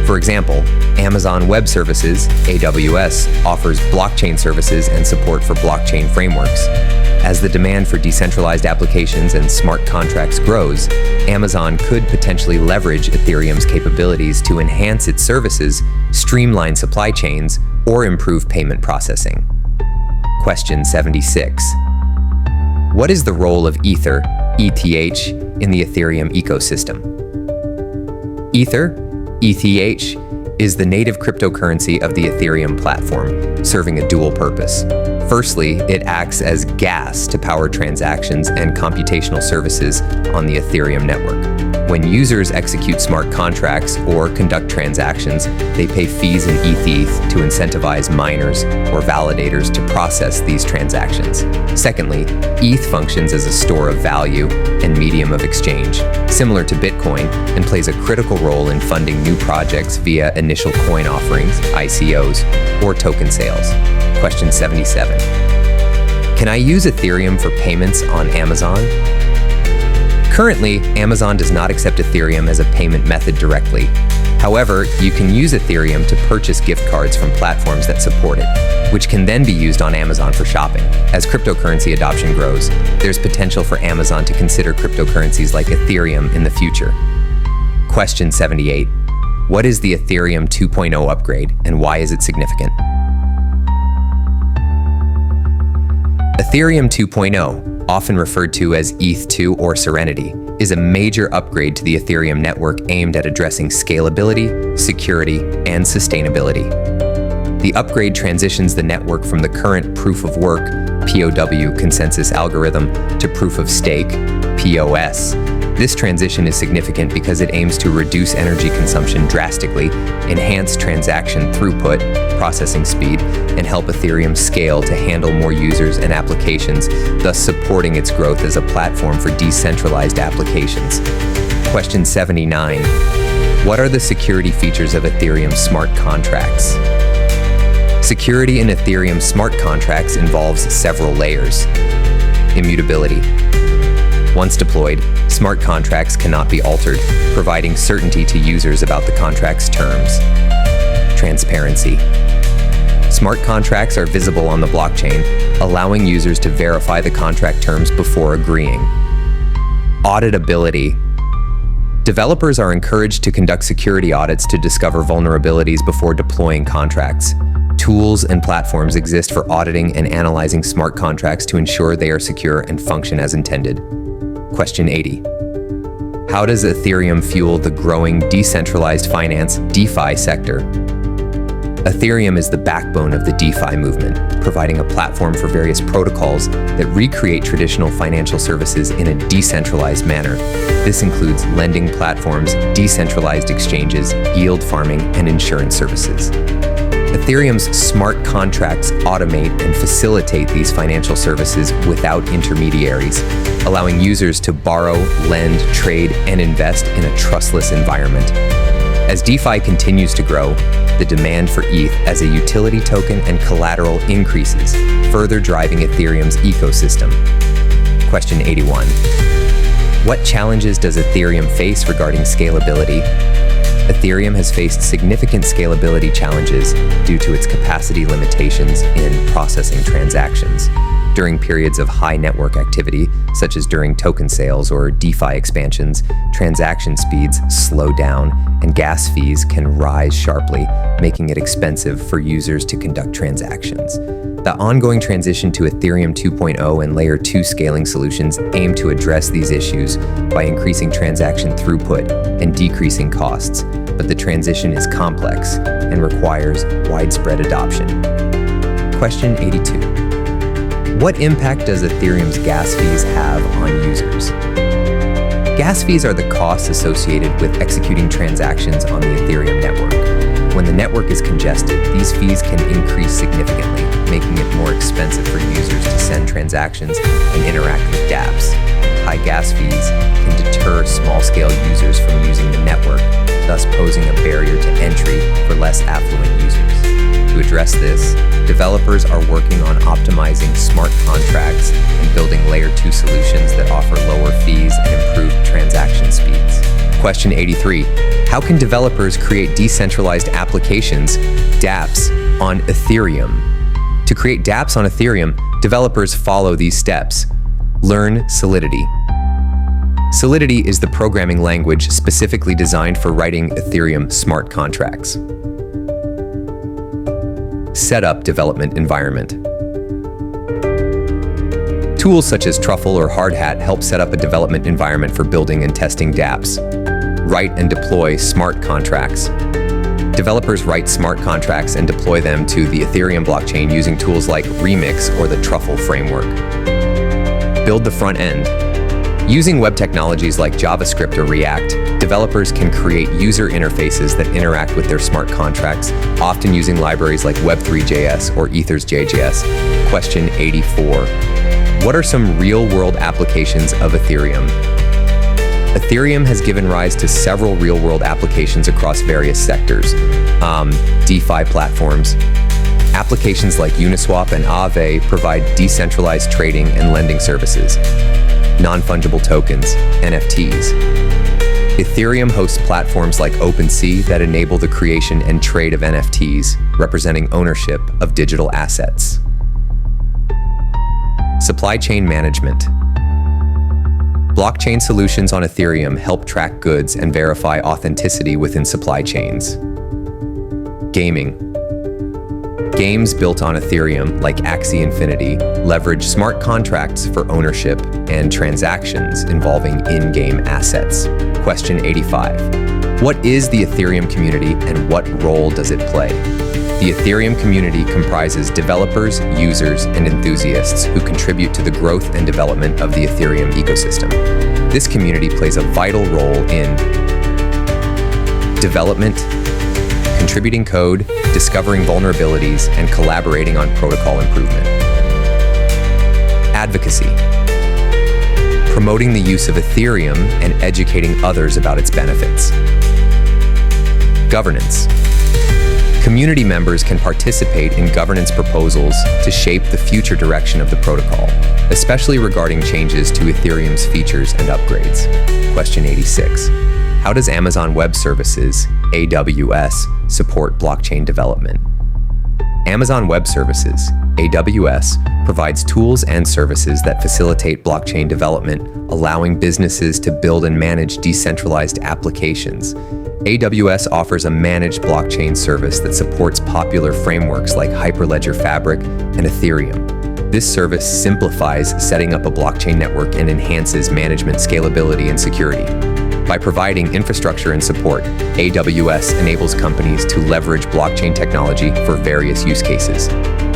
For example, Amazon Web Services, AWS, offers blockchain services and support for blockchain frameworks. As the demand for decentralized applications and smart contracts grows, Amazon could potentially leverage Ethereum's capabilities to enhance its services, streamline supply chains, or improve payment processing. Question 76. What is the role of ETH in the Ethereum ecosystem? Ether, ETH is the native cryptocurrency of the Ethereum platform, serving a dual purpose. Firstly, it acts as gas to power transactions and computational services on the Ethereum network. When users execute smart contracts or conduct transactions, they pay fees in ETH to incentivize miners or validators to process these transactions. Secondly, ETH functions as a store of value and medium of exchange, similar to Bitcoin, and plays a critical role in funding new projects via initial coin offerings, ICOs, or token sales. Question 77. Can I use Ethereum for payments on Amazon? Currently, Amazon does not accept Ethereum as a payment method directly. However, you can use Ethereum to purchase gift cards from platforms that support it, which can then be used on Amazon for shopping. As cryptocurrency adoption grows, there's potential for Amazon to consider cryptocurrencies like Ethereum in the future. Question 78. What is the Ethereum 2.0 upgrade, and why is it significant? Ethereum 2.0, often referred to as ETH2 or Serenity, is a major upgrade to the Ethereum network aimed at addressing scalability, security, and sustainability. The upgrade transitions the network from the current proof of work (POW) consensus algorithm to proof of stake (POS). This transition is significant because it aims to reduce energy consumption drastically, enhance transaction throughput, processing speed, and help Ethereum scale to handle more users and applications, thus supporting its growth as a platform for decentralized applications. Question 79. What are the security features of Ethereum smart contracts? Security in Ethereum smart contracts involves several layers. Immutability. Once deployed, smart contracts cannot be altered, providing certainty to users about the contract's terms. Transparency. Smart contracts are visible on the blockchain, allowing users to verify the contract terms before agreeing. Auditability. Developers are encouraged to conduct security audits to discover vulnerabilities before deploying contracts. Tools and platforms exist for auditing and analyzing smart contracts to ensure they are secure and function as intended. Question 80. How does Ethereum fuel the growing decentralized finance (DeFi) sector? Ethereum is the backbone of the DeFi movement, providing a platform for various protocols that recreate traditional financial services in a decentralized manner. This includes lending platforms, decentralized exchanges, yield farming, and insurance services. Ethereum's smart contracts automate and facilitate these financial services without intermediaries, allowing users to borrow, lend, trade, and invest in a trustless environment. As DeFi continues to grow, the demand for ETH as a utility token and collateral increases, further driving Ethereum's ecosystem. Question 81. What challenges does Ethereum face regarding scalability? Ethereum has faced significant scalability challenges due to its capacity limitations in processing transactions. During periods of high network activity, such as during token sales or DeFi expansions, transaction speeds slow down and gas fees can rise sharply, making it expensive for users to conduct transactions. The ongoing transition to Ethereum 2.0 and Layer 2 scaling solutions aim to address these issues by increasing transaction throughput and decreasing costs, but the transition is complex and requires widespread adoption. Question 82. What impact does Ethereum's gas fees have on users? Gas fees are the costs associated with executing transactions on the Ethereum network. When the network is congested, these fees can increase significantly, making it more expensive for users to send transactions and interact with dApps. High gas fees can deter small-scale users from using the network, thus posing a barrier to entry for less affluent users. To address this, developers are working on optimizing smart contracts and building Layer 2 solutions that offer lower fees and improved transaction speeds. Question 83. How can developers create decentralized applications, dApps, on Ethereum? To create dApps on Ethereum, developers follow these steps. Learn Solidity. Solidity is the programming language specifically designed for writing Ethereum smart contracts. Set up development environment. Tools such as Truffle or Hardhat help set up a development environment for building and testing dApps. write and deploy smart contracts. Developers write smart contracts and deploy them to the Ethereum blockchain using tools like Remix or the Truffle framework. Build the front end. Using web technologies like JavaScript or React, developers can create user interfaces that interact with their smart contracts, often using libraries like Web3.js or Ethers.js. Question 84. What are some real-world applications of Ethereum? Ethereum has given rise to several real-world applications across various sectors. DeFi platforms. Applications like Uniswap and Aave provide decentralized trading and lending services. Non-fungible tokens, NFTs. Ethereum hosts platforms like OpenSea that enable the creation and trade of NFTs, representing ownership of digital assets. Supply chain management. Blockchain solutions on Ethereum help track goods and verify authenticity within supply chains. Gaming. Games built on Ethereum, like Axie Infinity, leverage smart contracts for ownership and transactions involving in-game assets. Question 85. What is the Ethereum community and what role does it play? The Ethereum community comprises developers, users, and enthusiasts who contribute to the growth and development of the Ethereum ecosystem. This community plays a vital role in development, contributing code, discovering vulnerabilities, and collaborating on protocol improvement. Advocacy. Promoting the use of Ethereum and educating others about its benefits. Governance. Community members can participate in governance proposals to shape the future direction of the protocol, especially regarding changes to Ethereum's features and upgrades. Question 86. How does Amazon Web Services, AWS, support blockchain development? Amazon Web Services, AWS, provides tools and services that facilitate blockchain development, allowing businesses to build and manage decentralized applications. AWS offers a managed blockchain service that supports popular frameworks like Hyperledger Fabric and Ethereum. This service simplifies setting up a blockchain network and enhances management scalability and security. By providing infrastructure and support, AWS enables companies to leverage blockchain technology for various use cases.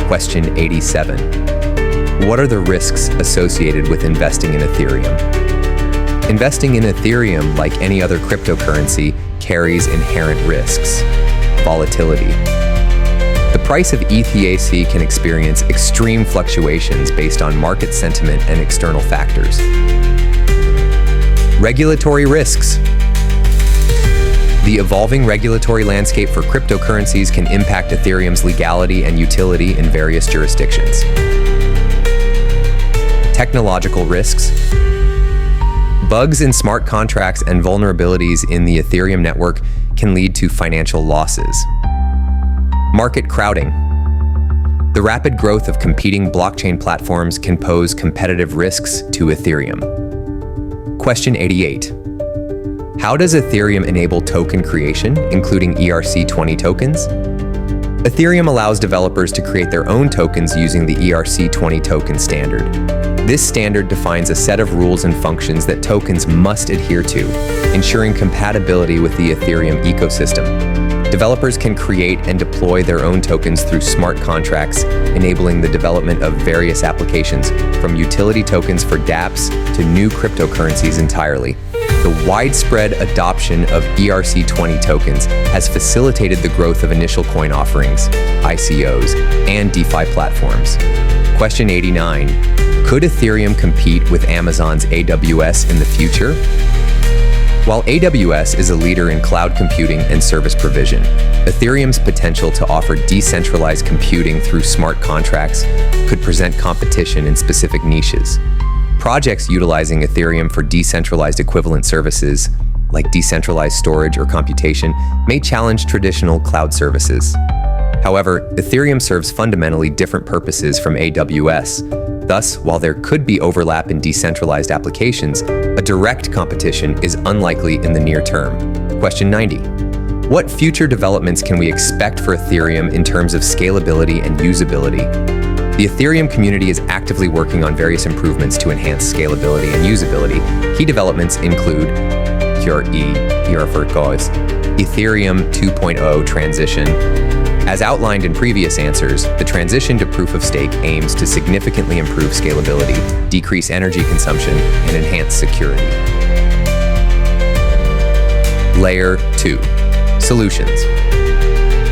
Question 87. What are the risks associated with investing in Ethereum? Investing in Ethereum, like any other cryptocurrency, carries inherent risks. Volatility. The price of ETH can experience extreme fluctuations based on market sentiment and external factors. Regulatory risks. The evolving regulatory landscape for cryptocurrencies can impact Ethereum's legality and utility in various jurisdictions. Technological risks. Bugs in smart contracts and vulnerabilities in the Ethereum network can lead to financial losses. Market crowding. The rapid growth of competing blockchain platforms can pose competitive risks to Ethereum. Question 88. How does Ethereum enable token creation, including ERC20 tokens? Ethereum allows developers to create their own tokens using the ERC20 token standard. This standard defines a set of rules and functions that tokens must adhere to, ensuring compatibility with the Ethereum ecosystem. Developers can create and deploy their own tokens through smart contracts, enabling the development of various applications, from utility tokens for dApps to new cryptocurrencies entirely. The widespread adoption of ERC20 tokens has facilitated the growth of initial coin offerings, ICOs, and DeFi platforms. Question 89. Could Ethereum compete with Amazon's AWS in the future? While AWS is a leader in cloud computing and service provision, Ethereum's potential to offer decentralized computing through smart contracts could present competition in specific niches. Projects utilizing Ethereum for decentralized equivalent services, like decentralized storage or computation, may challenge traditional cloud services. However, Ethereum serves fundamentally different purposes from AWS. Thus, while there could be overlap in decentralized applications, a direct competition is unlikely in the near term. Question 90. What future developments can we expect for Ethereum in terms of scalability and usability? The Ethereum community is actively working on various improvements to enhance scalability and usability. Key developments include S01-E04 goes. Ethereum 2.0 transition. As outlined in previous answers, the transition to proof of stake aims to significantly improve scalability, decrease energy consumption, and enhance security. Layer 2. Solutions.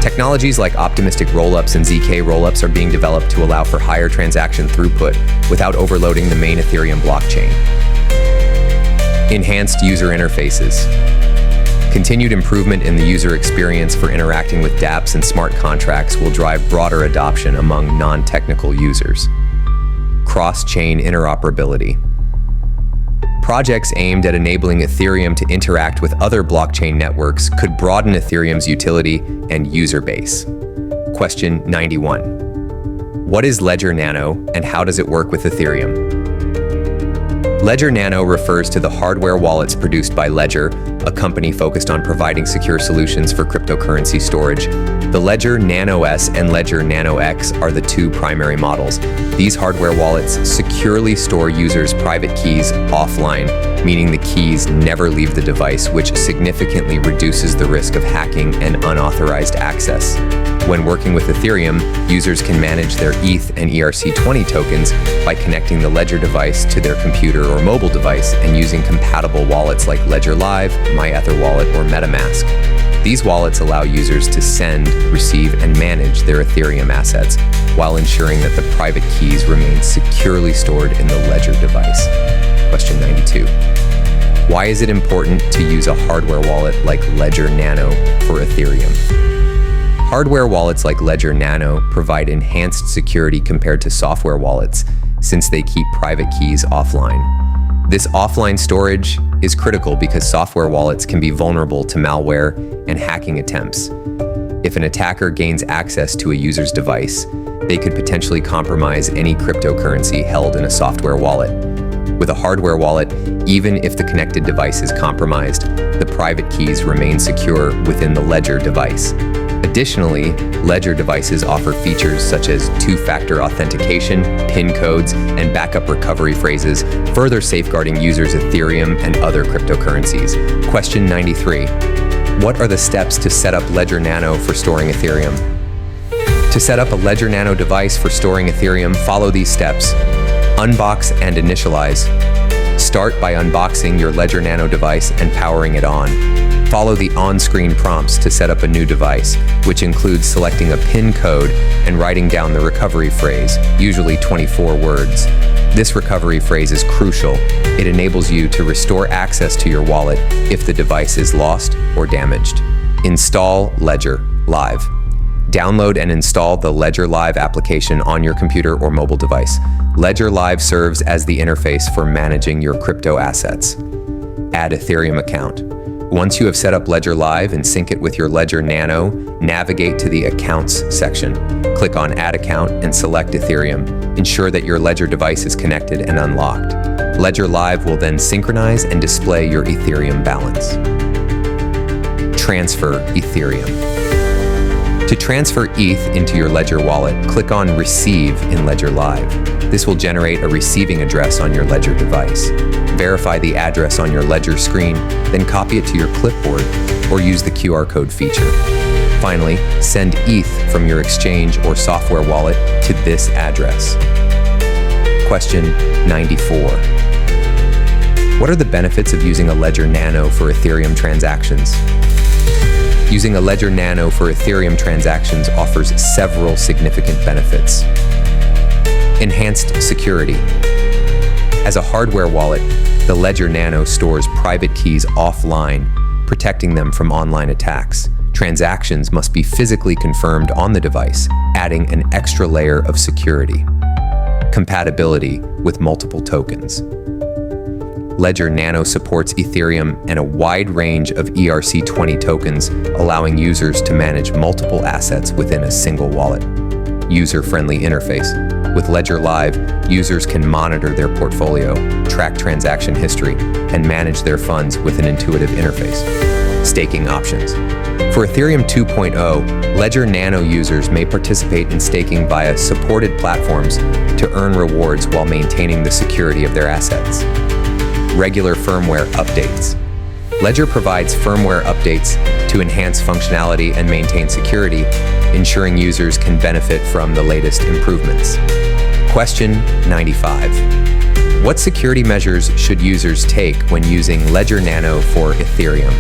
Technologies like optimistic rollups and ZK rollups are being developed to allow for higher transaction throughput without overloading the main Ethereum blockchain. Enhanced user interfaces. Continued improvement in the user experience for interacting with dApps and smart contracts will drive broader adoption among non-technical users. Cross-chain interoperability. Projects aimed at enabling Ethereum to interact with other blockchain networks could broaden Ethereum's utility and user base. Question 91. What is Ledger Nano and how does it work with Ethereum? Ledger Nano refers to the hardware wallets produced by Ledger, a company focused on providing secure solutions for cryptocurrency storage. The Ledger Nano S and Ledger Nano X are the two primary models. These hardware wallets securely store users' private keys offline, meaning the keys never leave the device, which significantly reduces the risk of hacking and unauthorized access. When working with Ethereum, users can manage their ETH and ERC20 tokens by connecting the Ledger device to their computer or mobile device and using compatible wallets like Ledger Live, MyEtherWallet, or MetaMask. These wallets allow users to send, receive, and manage their Ethereum assets while ensuring that the private keys remain securely stored in the Ledger device. Question 92. Why is it important to use a hardware wallet like Ledger Nano for Ethereum? Hardware wallets like Ledger Nano provide enhanced security compared to software wallets since they keep private keys offline. This offline storage is critical because software wallets can be vulnerable to malware and hacking attempts. If an attacker gains access to a user's device, they could potentially compromise any cryptocurrency held in a software wallet. With a hardware wallet, even if the connected device is compromised, the private keys remain secure within the Ledger device. Additionally, Ledger devices offer features such as two-factor authentication, PIN codes, and backup recovery phrases, further safeguarding users' Ethereum and other cryptocurrencies. Question 93. What are the steps to set up Ledger Nano for storing Ethereum? To set up a Ledger Nano device for storing Ethereum, follow these steps. Unbox and initialize. Start by unboxing your Ledger Nano device and powering it on. Follow the on-screen prompts to set up a new device, which includes selecting a PIN code and writing down the recovery phrase, usually 24 words. This recovery phrase is crucial. It enables you to restore access to your wallet if the device is lost or damaged. Install Ledger Live. Download and install the Ledger Live application on your computer or mobile device. Ledger Live serves as the interface for managing your crypto assets. Add Ethereum account. Once you have set up Ledger Live and sync it with your Ledger Nano, navigate to the Accounts section. Click on Add Account and select Ethereum. Ensure that your Ledger device is connected and unlocked. Ledger Live will then synchronize and display your Ethereum balance. Transfer Ethereum. To transfer ETH into your Ledger wallet, click on Receive in Ledger Live. This will generate a receiving address on your Ledger device. Verify the address on your Ledger screen, then copy it to your clipboard or use the QR code feature. Finally, send ETH from your exchange or software wallet to this address. Question 94. What are the benefits of using a Ledger Nano for Ethereum transactions? Using a Ledger Nano for Ethereum transactions offers several significant benefits. Enhanced security. As a hardware wallet, the Ledger Nano stores private keys offline, protecting them from online attacks. Transactions must be physically confirmed on the device, adding an extra layer of security. Compatibility with multiple tokens. Ledger Nano supports Ethereum and a wide range of ERC20 tokens, allowing users to manage multiple assets within a single wallet. User-friendly interface. With Ledger Live, users can monitor their portfolio, track transaction history, and manage their funds with an intuitive interface. Staking options. For Ethereum 2.0, Ledger Nano users may participate in staking via supported platforms to earn rewards while maintaining the security of their assets. Regular firmware updates. Ledger provides firmware updates to enhance functionality and maintain security, ensuring users can benefit from the latest improvements. Question 95. What security measures should users take when using Ledger Nano for Ethereum?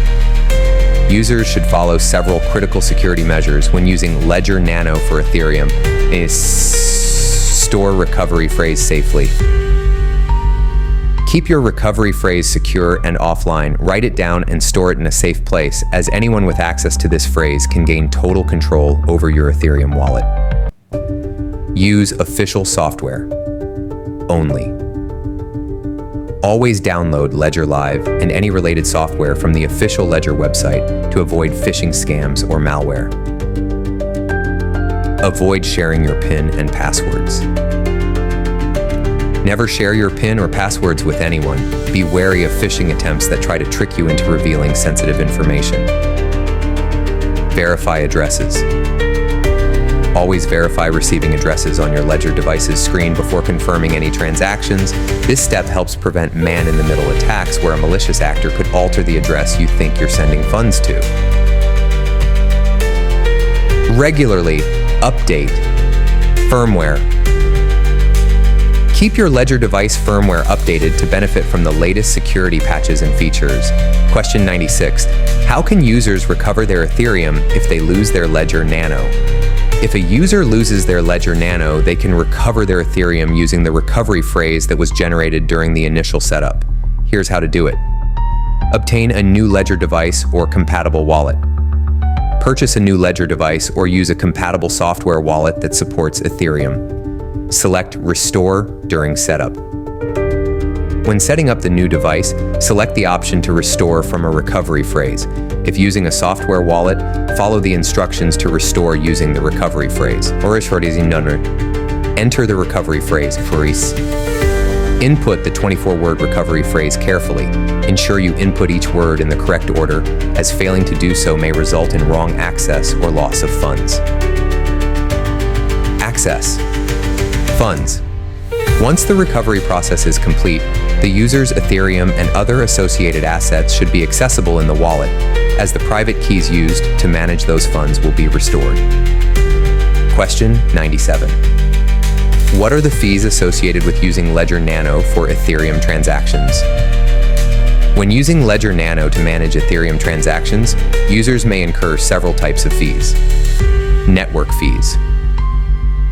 Users should follow several critical security measures when using Ledger Nano for Ethereum. Store recovery phrase safely. Keep your recovery phrase secure and offline. Write it down and store it in a safe place, as anyone with access to this phrase can gain total control over your Ethereum wallet. Use official software only. Always download Ledger Live and any related software from the official Ledger website to avoid phishing scams or malware. Avoid sharing your PIN and passwords. Never share your PIN or passwords with anyone. Be wary of phishing attempts that try to trick you into revealing sensitive information. Verify addresses. Always verify receiving addresses on your Ledger device's screen before confirming any transactions. This step helps prevent man-in-the-middle attacks where a malicious actor could alter the address you think you're sending funds to. Regularly update firmware. Keep your Ledger device firmware updated to benefit from the latest security patches and features. Question 96. How can users recover their Ethereum if they lose their Ledger Nano? If a user loses their Ledger Nano, they can recover their Ethereum using the recovery phrase that was generated during the initial setup. Here's how to do it. Obtain a new Ledger device or compatible wallet. Purchase a new Ledger device or use a compatible software wallet that supports Ethereum. Select Restore during setup. When setting up the new device, select the option to restore from a recovery phrase. If using a software wallet, follow the instructions to restore using the recovery phrase. Enter the recovery phrase. Input the 24-word recovery phrase carefully. Ensure you input each word in the correct order, as failing to do so may result in wrong access or loss of funds. Access. Funds. Once the recovery process is complete, the user's Ethereum and other associated assets should be accessible in the wallet, as the private keys used to manage those funds will be restored. Question 97. What are the fees associated with using Ledger Nano for Ethereum transactions? When using Ledger Nano to manage Ethereum transactions, users may incur several types of fees. Network fees.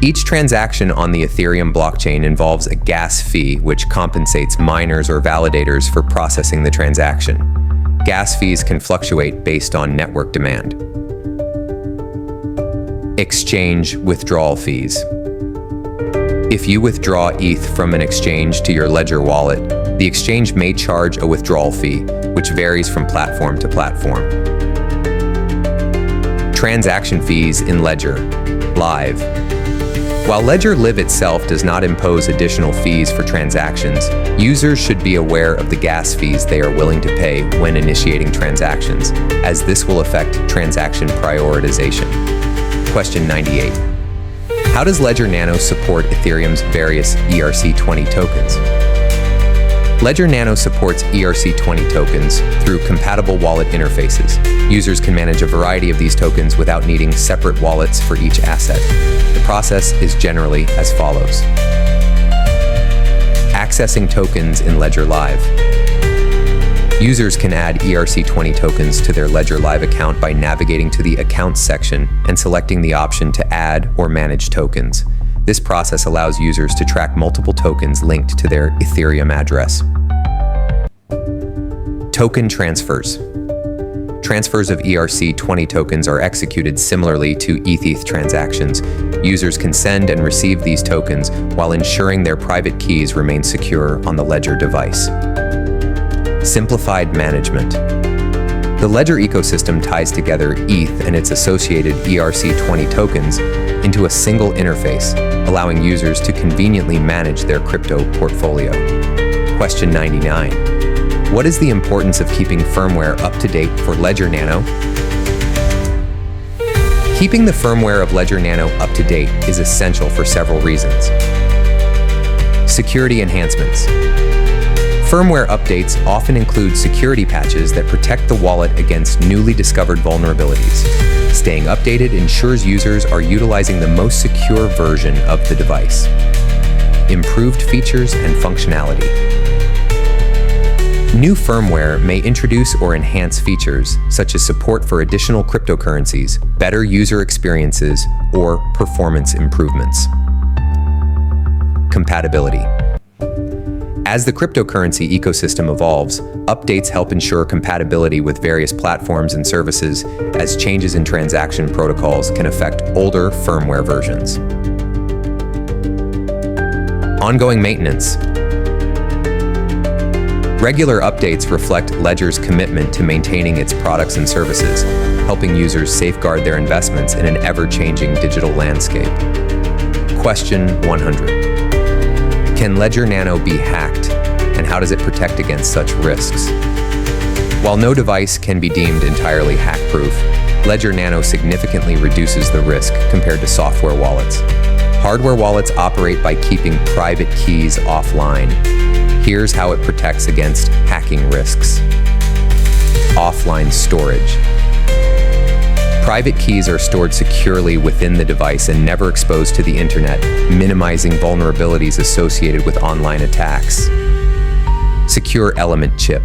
Each transaction on the Ethereum blockchain involves a gas fee which compensates miners or validators for processing the transaction. Gas fees can fluctuate based on network demand. Exchange withdrawal fees. If you withdraw ETH from an exchange to your Ledger wallet, the exchange may charge a withdrawal fee, which varies from platform to platform. Transaction fees in Ledger Live. While Ledger Live itself does not impose additional fees for transactions, users should be aware of the gas fees they are willing to pay when initiating transactions, as this will affect transaction prioritization. Question 98. How does Ledger Nano support Ethereum's various ERC20 tokens? Ledger Nano supports ERC20 tokens through compatible wallet interfaces. Users can manage a variety of these tokens without needing separate wallets for each asset. The process is generally as follows. Accessing tokens in Ledger Live. Users can add ERC20 tokens to their Ledger Live account by navigating to the Accounts section and selecting the option to add or manage tokens. This process allows users to track multiple tokens linked to their Ethereum address. Token transfers. Transfers of ERC20 tokens are executed similarly to ETH transactions. Users can send and receive these tokens while ensuring their private keys remain secure on the Ledger device. Simplified management. The Ledger ecosystem ties together ETH and its associated ERC20 tokens into a single interface, allowing users to conveniently manage their crypto portfolio. Question 99. What is the importance of keeping firmware up to date for Ledger Nano? Keeping the firmware of Ledger Nano up to date is essential for several reasons. Security enhancements. Firmware updates often include security patches that protect the wallet against newly discovered vulnerabilities. Staying updated ensures users are utilizing the most secure version of the device. Improved features and functionality. New firmware may introduce or enhance features, such as support for additional cryptocurrencies, better user experiences, or performance improvements. Compatibility. As the cryptocurrency ecosystem evolves, updates help ensure compatibility with various platforms and services, as changes in transaction protocols can affect older firmware versions. Ongoing maintenance. Regular updates reflect Ledger's commitment to maintaining its products and services, helping users safeguard their investments in an ever-changing digital landscape. Question 100. Can Ledger Nano be hacked, and how does it protect against such risks? While no device can be deemed entirely hack-proof, Ledger Nano significantly reduces the risk compared to software wallets. Hardware wallets operate by keeping private keys offline. Here's how it protects against hacking risks. Offline storage. Private keys are stored securely within the device and never exposed to the internet, minimizing vulnerabilities associated with online attacks. Secure element chip.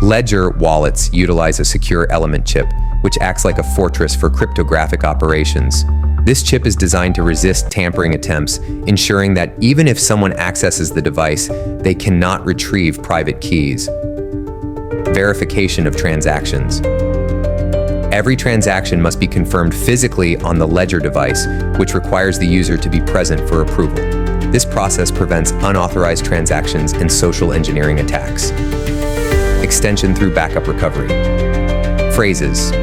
Ledger wallets utilize a secure element chip, which acts like a fortress for cryptographic operations. This chip is designed to resist tampering attempts, ensuring that even if someone accesses the device, they cannot retrieve private keys. Verification of transactions. Every transaction must be confirmed physically on the Ledger device, which requires the user to be present for approval. This process prevents unauthorized transactions and social engineering attacks. Extension through backup recovery. Phrases.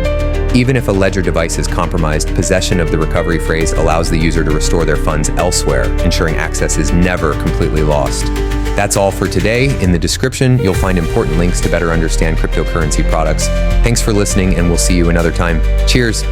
Even if a Ledger device is compromised, possession of the recovery phrase allows the user to restore their funds elsewhere, ensuring access is never completely lost. That's all for today. In the description, you'll find important links to better understand cryptocurrency products. Thanks for listening, and we'll see you another time. Cheers!